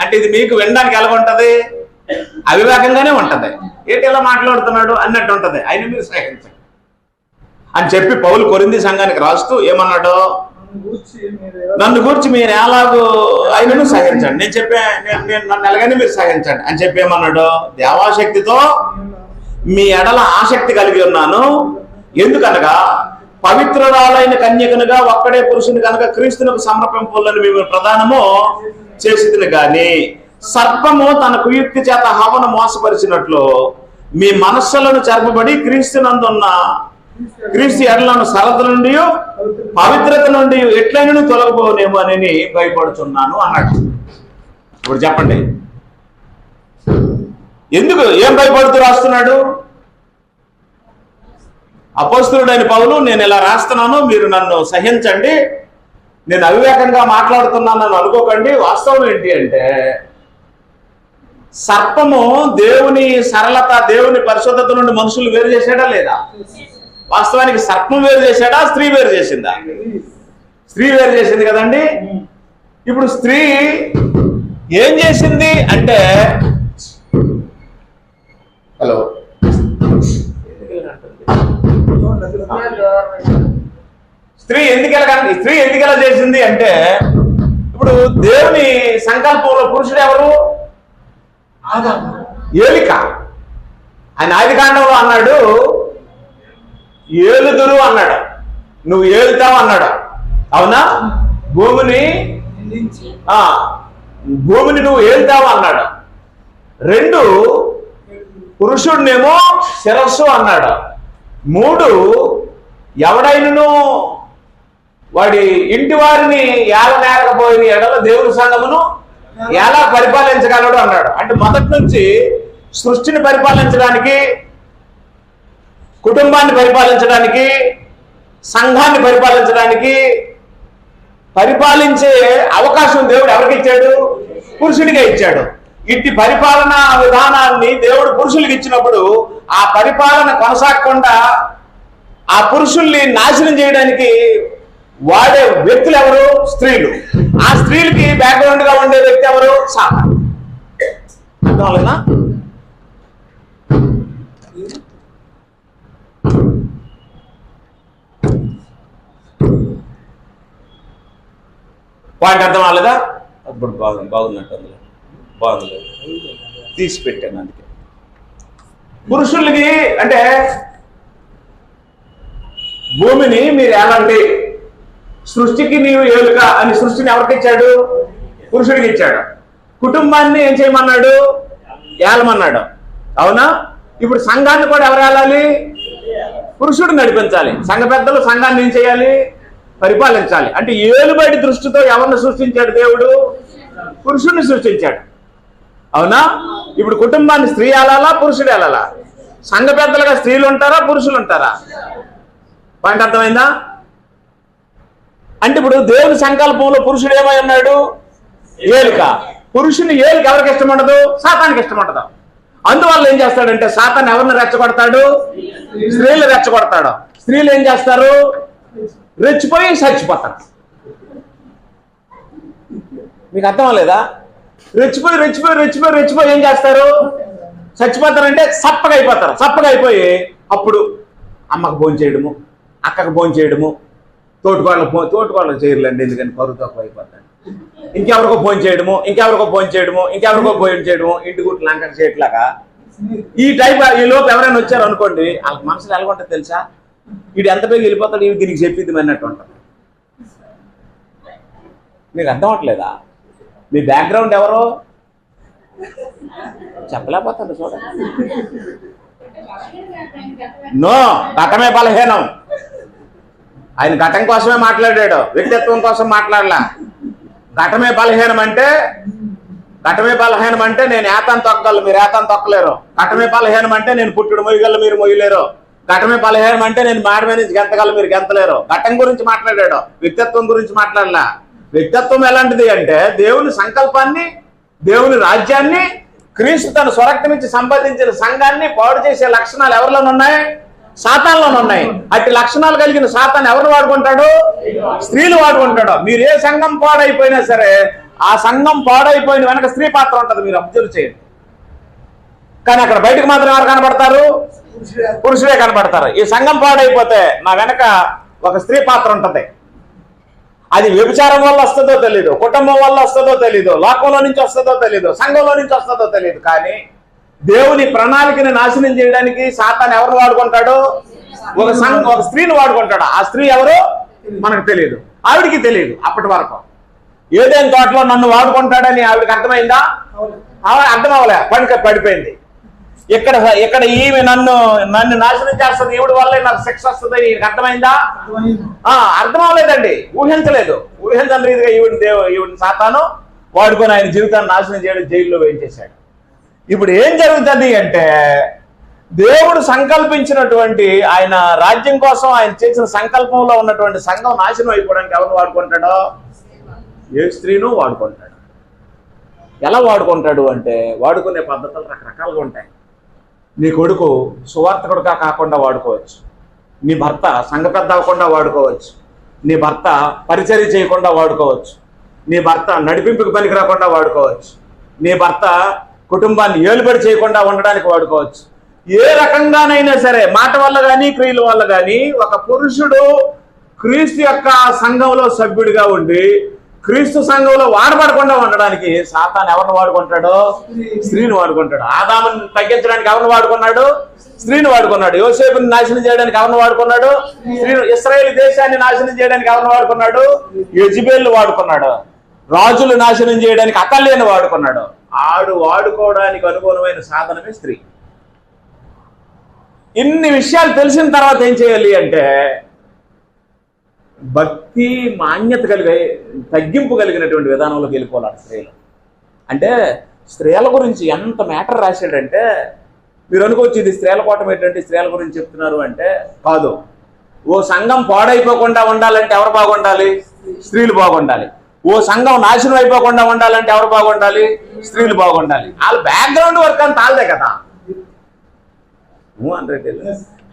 అంటే ఇది మీకు వినడానికి ఎలా ఉంటది? అవివేకంగానే ఉంటది. ఏంటి ఇలా మాట్లాడుతున్నాడు అన్నట్టు ఉంటది. ఆయన మీరు సహించండి అని చెప్పి పౌలు కొరింథీ సంఘానికి రాస్తూ ఏమన్నాడు? నన్ను గూర్చి మీరు ఎలాగూ ఆయనను సహించండి, నన్ను ఎలాగని మీరు సహించండి అని చెప్పి ఏమన్నాడు? దేవాశక్తితో మీ ఎడల ఆసక్తి కలిగి ఉన్నాను. ఎందుకనగా పవిత్రురాలైన కన్యకనుగా ఒక్కడే పురుషుని కనుక క్రీస్తునకు సమర్పింపులను మేము ప్రధానము చేసిదిని గాని, సర్పము తన కుయుక్తి చేత హవను మోసపరిచినట్లు మీ మనస్సులను చెరపబడి క్రీస్తు ఎడలను సరద నుండి పవిత్రత నుండి ఎట్లయినను తొలగబోనేమో అని భయపడుతున్నాను అన్నాడు. ఇప్పుడు చెప్పండి, ఎందుకు ఏం భయపడుతూ రాస్తున్నాడు? అపోస్తలుడైన పౌలు నేను ఇలా రాస్తున్నాను, మీరు నన్ను సహించండి, నేను అవివేకంగా మాట్లాడుతున్నాను అనుకోకండి. వాస్తవం ఏంటి అంటే, సర్పము దేవుని సరళత, దేవుని పరిశుద్ధత నుండి మనుషులు వేరు చేశాడా లేదా? వాస్తవానికి సర్పం వేరు చేశాడా? స్త్రీ వేరు చేసిందా? స్త్రీ వేరు చేసింది కదండి. ఇప్పుడు స్త్రీ ఏం చేసింది అంటే, హలో, స్త్రీ ఎందుకు ఎలా చేసింది అంటే, ఇప్పుడు దేవుని సంకల్పంలో పురుషుడు ఎవరు? ఏలిక. ఆయన ఆదికాండంలో అన్నాడు, ఏలుదురు అన్నాడు, నువ్వు ఏలుతావు అన్నాడు. అవునా? భూమిని నువ్వు ఏలుతావు అన్నాడు. 2 పురుషుడినేమో శిరస్సు అన్నాడు. 3 ఎవడైనను వాడి ఇంటి వారిని ఏలనేరకపోయిన ఎడల దేవుని సంఘమును ఎలా పరిపాలించగలడు అన్నాడు. అంటే మొదటి నుంచి సృష్టిని పరిపాలించడానికి, కుటుంబాన్ని పరిపాలించడానికి, సంఘాన్ని పరిపాలించడానికి, పరిపాలించే అవకాశం దేవుడు ఎవరికి ఇచ్చాడు? పురుషుడిగా ఇచ్చాడు. ఇట్టి పరిపాలనా విధానాన్ని దేవుడు పురుషులకు ఇచ్చినప్పుడు ఆ పరిపాలన కొనసాగకుండా ఆ పురుషుల్ని నాశనం చేయడానికి వాడే వ్యక్తులు ఎవరు? స్త్రీలు. ఆ స్త్రీలకి బ్యాక్గ్రౌండ్ గా ఉండే వ్యక్తి ఎవరు? సాతాను. అర్థం అవ్వలేదా? పాయింట్ అర్థం అవ్వలేదా? అప్పుడు బాగున్నట్టు అందులో బాగుంది, తీసి పెట్టాను. అందుకే పురుషులకి అంటే భూమిని మీరు ఏలండి, సృష్టికి నీవు ఏలుక అని సృష్టిని ఎవరికి ఇచ్చాడు? పురుషుడికి ఇచ్చాడు. కుటుంబాన్ని ఏం చేయమన్నాడు? ఏలమన్నాడు. అవునా? ఇప్పుడు సంఘాన్ని కూడా ఎవరు ఏలాలి? పురుషుడు నడిపించాలి. సంఘ పెద్దలు సంఘాన్ని ఏం చేయాలి? పరిపాలించాలి. అంటే ఏలుబడి దృష్టితో ఎవరిని సృష్టించాడు దేవుడు? పురుషుడిని సృష్టించాడు. అవునా? ఇప్పుడు కుటుంబాన్ని స్త్రీ ఏలాలా, పురుషుడు ఏలాలా? సంఘ పెద్దలుగా స్త్రీలు ఉంటారా, పురుషులు ఉంటారా? పాయింట్ అర్థమైందా? అంటే ఇప్పుడు దేవుని సంకల్పంలో పురుషుడు ఏమై ఉన్నాడు? ఏలుక. పురుషుని ఏలుక ఎవరికి ఇష్టం ఉండదు? సాతానికి ఇష్టం ఉండదు. అందువల్ల ఏం చేస్తాడంటే సాతాను ఎవరిని రెచ్చగొడతాడు? స్త్రీలు రెచ్చగొడతాడు. స్త్రీలు ఏం చేస్తారు? రెచ్చిపోయి చచ్చిపోతారు. మీకు అర్థం లేదా? రెచ్చిపోయి రెచ్చిపోయి రెచ్చిపోయి రెచ్చిపోయి ఏం చేస్తారు? చచ్చిపోతారంటే సప్పగా అయిపోతారు. సప్పగా అయిపోయి అప్పుడు అమ్మకు భోజనం చేయడము, అక్కకు భోజనం చేయడము, తోటికోళ్ళకు చేయర్లండి, ఎందుకని పరువు తక్కువ అయిపోతాడు. ఇంకెవరికో భోజనం చేయడము, ఇంకెవరికో భోజనం చేయడము, ఇంకెవరికో భోజనం చేయడము, ఇంటి గుట్టు లంకట చేయట్లాగా ఈ టైప్. ఈ లోపు ఎవరైనా వచ్చారు అనుకోండి, వాళ్ళకి మనసులో ఎలాగుంటుంది తెలుసా? వీడు ఎంత పేరు వెళ్ళిపోతాడు, ఇవి దీనికి చెప్పింది అన్నట్టు ఉంటుంది. మీకు అర్థం అవట్లేదా? మీ బ్యాక్గ్రౌండ్ ఎవరో చెప్పలేకపోతాడు. చూడండి, నో, ఘటమే బలహీనం. ఆయన ఘటం కోసమే మాట్లాడాడు, వ్యక్తిత్వం కోసం మాట్లాడలా. ఘటమే బలహీనం అంటే నేను ఏతాన్ని తొక్కగలను, మీరు ఏతాన్ని తొక్కలేరు. ఘటమే బలహీనం అంటే నేను పుట్టుడు మొయ్యగలను, మీరు మొయ్యలేరు. ఘటమే బలహీనం అంటే నేను మాడమే నుంచి గెంతగలను, మీరు గెంతలేరు. ఘటం గురించి మాట్లాడాడు, వ్యక్తిత్వం గురించి మాట్లాడలా. వ్యక్తిత్వం ఎలాంటిది అంటే దేవుని సంకల్పాన్ని, దేవుని రాజ్యాన్ని, క్రీస్తు తన స్వరక్తమిచ్చి సంపాదించిన సంఘాన్ని పాడు చేసే లక్షణాలు ఎవరిలోనే ఉన్నాయి? సాతాన్లోనే ఉన్నాయి. అట్టి లక్షణాలు కలిగిన సాతాను ఎవరు వాడుకుంటాడు? స్త్రీలు వాడుకుంటాడు. మీరు ఏ సంఘం పాడైపోయినా సరే ఆ సంఘం పాడైపోయిన వెనక స్త్రీ పాత్ర ఉంటుంది, మీరు అబ్జర్వ్ చేయండి. కానీ అక్కడ బయటకు మాత్రం ఎవరు కనబడతారు? పురుషుడే కనబడతారు. ఈ సంఘం పాడైపోతే నా వెనక ఒక స్త్రీ పాత్ర ఉంటుంది. అది వ్యభిచారం వల్ల వస్తుందో తెలీదు, కుటుంబం వల్ల వస్తుందో తెలీదు, లోకంలో నుంచి వస్తుందో తెలీదు, సంఘంలో నుంచి వస్తుందో తెలియదు. కానీ దేవుని ప్రణాళికని నాశనం చేయడానికి సాతాను ఎవరు వాడుకుంటాడు? ఒక స్త్రీని వాడుకుంటాడు. ఆ స్త్రీ ఎవరు మనకు తెలియదు, ఆవిడికి తెలియదు. అప్పటి వరకు ఏదైనా తోటలో నన్ను వాడుకుంటాడని ఆవిడకి అర్థమైందా? అర్థం అవ్వలే, పడిపోయింది. ఇక్కడ ఈమె నన్ను నాశనం చేస్తుంది, ఈవిడ వల్లే నాకు శిక్ష వస్తుంది, ఈయనకి అర్థమైందా? అర్థం అవ్వలేదండి, ఊహించలేదు. ఊహించని రీతిగా ఈవిడిని సాతాను వాడుకొని ఆయన జీవితాన్ని నాశనం చేయడం, జైల్లో వేయించేశాడు. ఇప్పుడు ఏం జరుగుతుంది అంటే దేవుడు సంకల్పించినటువంటి ఆయన రాజ్యం కోసం ఆయన చేసిన సంకల్పంలో ఉన్నటువంటి సంఘం నాశనం అయిపోవడానికి ఎవరు వాడుకుంటాడో? ఏ స్త్రీను వాడుకుంటాడు. ఎలా వాడుకుంటాడు అంటే వాడుకునే పద్ధతులు రకరకాలుగా ఉంటాయి. నీ కొడుకు సువార్తకుడుగా కాకుండా వాడుకోవచ్చు, నీ భర్త సంఘ పెద్ద అవ్వకుండా వాడుకోవచ్చు, నీ భర్త పరిచర్య చేయకుండా వాడుకోవచ్చు, నీ భర్త నడిపింపుకి పనికి రాకుండా వాడుకోవచ్చు, నీ భర్త కుటుంబాన్ని ఏలుబడి చేయకుండా ఉండడానికి వాడుకోవచ్చు. ఏ రకంగానైనా సరే మాట వల్ల కానీ క్రియల వల్ల కానీ ఒక పురుషుడు క్రీస్తు యొక్క సంఘంలో సభ్యుడిగా ఉండి క్రీస్తు సంఘంలో వాడబడకుండా ఉండడానికి సాతాను ఎవరిని వాడుకుంటాడో? స్త్రీని వాడుకుంటాడు. ఆదాముని తగ్గించడానికి ఎవరిని వాడుకున్నాడు? స్త్రీని వాడుకున్నాడు. యోసేపుని నాశనం చేయడానికి ఎవరిని వాడుకున్నాడు? స్త్రీని. ఇశ్రాయేలు దేశాన్ని నాశనం చేయడానికి ఎవరిని వాడుకున్నాడు? యెజబెల్ని వాడుకున్నాడు. రాజులు నాశనం చేయడానికి అతల్యని వాడుకున్నాడు. ఆడు వాడుకోవడానికి అనుకూలమైన సాధనమే స్త్రీ. ఇన్ని విషయాలు తెలిసిన తర్వాత ఏం చేయాలి అంటే భక్తి మాన్యత తగ్గింపు కలిగినటువంటి విధానంలోకి వెళ్ళిపోవాలి స్త్రీలు. అంటే స్త్రీల గురించి ఎంత మ్యాటర్ రాశాడంటే మీరు అనుకోవచ్చు ఇది స్త్రీల కోటం ఏంటంటే స్త్రీల గురించి చెప్తున్నారు అంటే కాదు. ఓ సంఘం పాడైపోకుండా ఉండాలంటే ఎవరు బాగుండాలి? స్త్రీలు బాగుండాలి. ఓ సంఘం నాశనం అయిపోకుండా ఉండాలంటే ఎవరు బాగుండాలి? స్త్రీలు బాగుండాలి. వాళ్ళ బ్యాక్గ్రౌండ్ వర్క్ అంతా వాళ్ళదే కదా.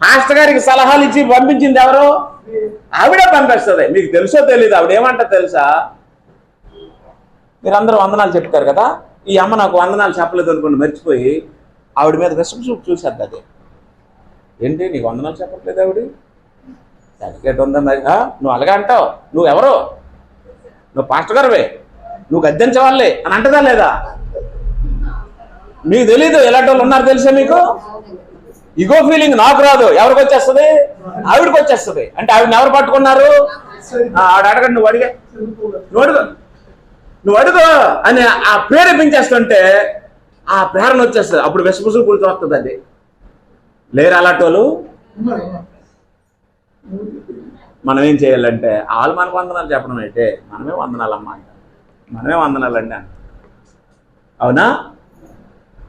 మాస్టర్ గారికి సలహాలు ఇచ్చి పంపించింది ఎవరు? ఆవిడే పంపిస్తుంది. మీకు తెలుసో తెలీదు. ఆవిడ ఏమంటా తెలుసా? మీరందరూ వందనాలు చెప్తారు కదా, ఈ అమ్మ నాకు వందనాలు చెప్పలేదు అనుకోండి, మర్చిపోయి ఆవిడ మీద విషపు చూపు చూసేద్ది. అది ఏంటి నీకు వందనాలు చెప్పట్లేదు ఆవిడ, సర్టిఫికేట్ ఉందా మరి, నువ్వు అలాగే అంటావు, నువ్వు ఎవరు, నువ్వు పాస్టర్ గారువే, నువ్వు గద్దించవాళ్ళే అని అంటదా లేదా? మీకు తెలీదు ఎలాంటి వాళ్ళు ఉన్నారు తెలుసా మీకు? ఇగో ఫీలింగ్ నాకు రాదు, ఎవరికి వచ్చేస్తుంది? ఆవిడకి వచ్చేస్తుంది. అంటే ఆవిడని ఎవరు పట్టుకున్నారు? ఆవిడ అడగండి, నువ్వు అడిగా, నువ్వు అడుగు అని ఆ ప్రేరేపించేస్తుంటే ఆ ప్రేరణ వచ్చేస్తుంది. అప్పుడు విషపుసులు పులిచి వస్తుంది. అది లేరు అలాంటి వాళ్ళు. మనం ఏం చేయాలంటే వాళ్ళు మనకు వందనాలు చెప్పడం అయితే మనమే వందనాలు అమ్మ అంట, మనమే వందనాలండి అంట. అవునా?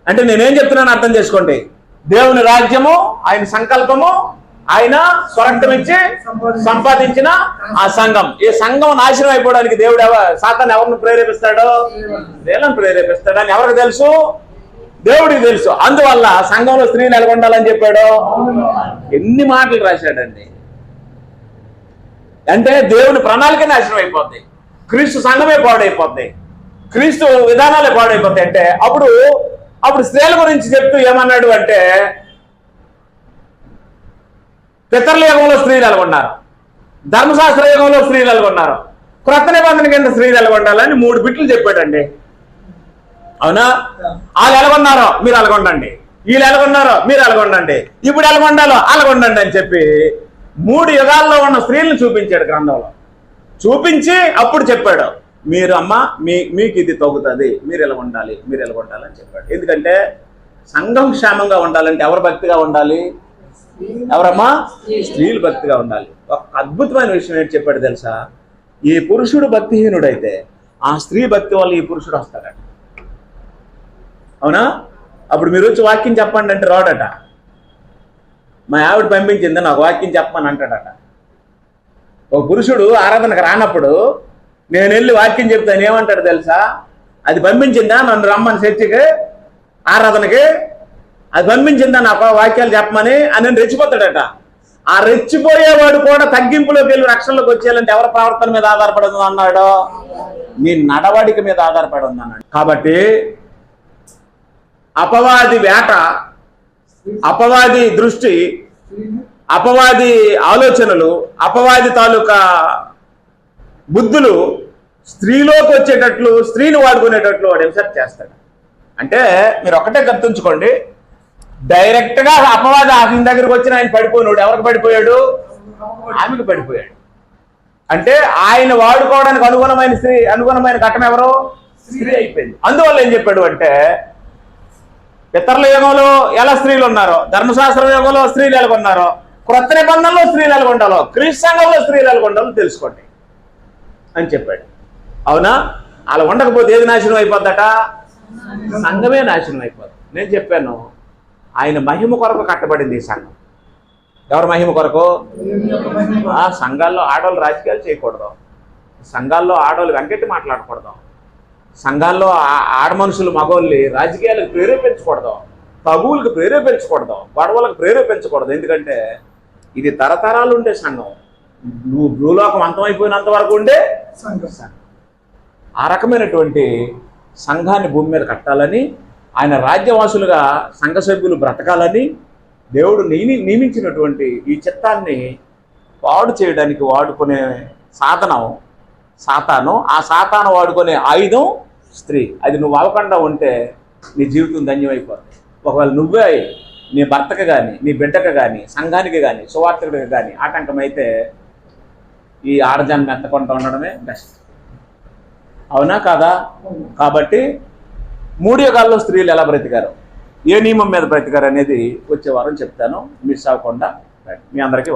అంటే నేనేం చెప్తున్నాను అర్థం చేసుకోండి. దేవుని రాజ్యము, ఆయన సంకల్పము, ఆయన స్వరక్తం ఇచ్చి సంపాదించిన ఆ సంఘం. ఈ సంఘం నాశనం అయిపోవడానికి దేవుడు సాతాను ఎవరిని ప్రేరేపిస్తాడో? దేవుని ప్రేరేపిస్తాడు అని ఎవరికి తెలుసు? దేవుడికి తెలుసు. అందువల్ల సంఘంలో స్త్రీలు ఎలాగొండాలని చెప్పాడు. ఎన్ని మాటలు రాశాడండి. అంటే దేవుని ప్రణాళిక నాశనం అయిపోద్ది, క్రీస్తు సంఘమే పాడైపోద్ది, క్రీస్తు విధానాలే పాడైపోతాయి. అంటే అప్పుడు స్త్రీల గురించి చెప్తూ ఏమన్నాడు అంటే, పితరుల యుగంలో స్త్రీలు ఎలాగొన్నారు, ధర్మశాస్త్ర యుగంలో స్త్రీలు ఎలాగొన్నారు, క్రొత్త నిబంధన కింద స్త్రీలు ఎలాగొండాలని 3 బిట్లు చెప్పాడండి. అవునా? వాళ్ళు ఎలాగొన్నారో మీరు ఎలాగొండండి, వీళ్ళు ఎలాగొన్నారో మీరు ఎలాగొండండి, ఇప్పుడు ఎలాగొండాలో అలాగొండండి అని చెప్పి 3 యుగాల్లో ఉన్న స్త్రీలను చూపించాడు గ్రంథంలో. చూపించి అప్పుడు చెప్పాడు, మీరు అమ్మ మీకు ఇది తగ్గుతుంది, మీరు ఎలా ఉండాలి, మీరు ఎలా ఉండాలని చెప్పాడు. ఎందుకంటే సంఘం క్షేమంగా ఉండాలంటే ఎవరు భక్తిగా ఉండాలి? ఎవరమ్మా? స్త్రీలు భక్తిగా ఉండాలి. ఒక అద్భుతమైన విషయం ఏంటి చెప్పాడు తెలుసా? ఈ పురుషుడు భక్తిహీనుడైతే ఆ స్త్రీ భక్తి వల్ల ఈ పురుషుడు వస్తాడట. అవునా? అప్పుడు మీరు వచ్చి వాక్యం చెప్పండి అంటే రాడట. మా ఆవిడ పంపించింది నాకు వాక్యం చెప్పమని అంటాడట. ఒక పురుషుడు ఆరాధనకు రానప్పుడు నేను వెళ్ళి వాక్యం చెప్తాను ఏమంటాడు తెలుసా? అది పంపించిందా నన్ను రమ్మని చర్చికి ఆరాధనకి, అది పంపించిందా నాకు వాక్యాలు చెప్పమని అని రెచ్చిపోతాడట. ఆ రెచ్చిపోయేవాడు కూడా తగ్గింపులోకి వెళ్ళి రక్షణలోకి వచ్చేయాలంటే ఎవరి ప్రవర్తన మీద ఆధారపడి ఉంది అన్నాడు? నీ నడవడిక మీద ఆధారపడి ఉంది అన్నాడు. కాబట్టి అపవాది వేట, అపవాది దృష్టి, అపవాది ఆలోచనలు, అపవాది తాలూకా బుద్ధులు స్త్రీలోకి వచ్చేటట్లు, స్త్రీని వాడుకునేటట్లు వాడు ఇన్సర్ట్ చేస్తాడు. అంటే మీరు ఒకటే గుర్తుంచుకోండి, డైరెక్ట్గా అపవాది ఆయన దగ్గరికి వచ్చిన ఆయన పడిపోయినాడు. ఎవరికి పడిపోయాడు? ఆమెకు పడిపోయాడు. అంటే ఆయన వాడుకోవడానికి అనుగుణమైన ఘటన ఎవరు? స్త్రీ అయిపోయింది. అందువల్ల ఏం చెప్పాడు అంటే, పితరుల యుగంలో ఎలా స్త్రీలు ఉన్నారో, ధర్మశాస్త్ర యుగంలో స్త్రీలు ఎలాగొన్నారో, క్రొత్త నిబంధనలో స్త్రీలు ఎలాగొండాలో, క్రీస్తు సంఘంలో స్త్రీలు ఎలాగొండాలో తెలుసుకోండి అని చెప్పాడు. అవునా? అలా ఉండకపోతే ఏది నాశనం అయిపోద్దట? సంఘమే నాశనం అయిపోద్ది. నేను చెప్పాను, ఆయన మహిమ కొరకు కట్టబడింది ఈ సంఘం. ఎవరి మహిమ కొరకు? ఆ సంఘాల్లో ఆడవాళ్ళు రాజకీయాలు చేయకూడదు, సంఘాల్లో ఆడవాళ్ళు వెంకట్టి మాట్లాడకూడదు, సంఘాల్లో ఆడ మనుషులు మగవాళ్ళని రాజకీయాలకు ప్రేరేపించకూడదు, తగువులకు ప్రేరేపించకూడదు, గొడవలకు ప్రేరేపించకూడదు. ఎందుకంటే ఇది తరతరాలు ఉండే సంఘం. నువ్వు భూలోకం అంతమైపోయినంత వరకు ఉండే సంఘం. ఆ రకమైనటువంటి సంఘాన్ని భూమి మీద కట్టాలని, ఆయన రాజ్యవాసులుగా సంఘ సభ్యులు బ్రతకాలని దేవుడు నియమించినటువంటి ఈ చిత్తాన్ని పాడు చేయడానికి వాడుకునే సాధనం సాతాను. ఆ సాతాను వాడుకునే ఆయుధం స్త్రీ. అది నువ్వు అవ్వకుండా ఉంటే నీ జీవితం ధన్యమైపోతుంది. ఒకవేళ నువ్వే నీ భర్తకు కానీ, నీ బిడ్డకు కానీ, సంఘానికి కానీ, సువార్తకుడికి కానీ ఆటంకమైతే ఈ ఆడజాన్ని ఎత్తకుండా ఉండడమే బెస్ట్. అవునా కాదా? కాబట్టి 3 యుగాల్లో స్త్రీలు ఎలా బ్రతికారు, ఏ నియమం మీద బ్రతికారు అనేది వచ్చే వారం చెప్తాను. మిస్ అవ్వకుండా. మీ అందరికీ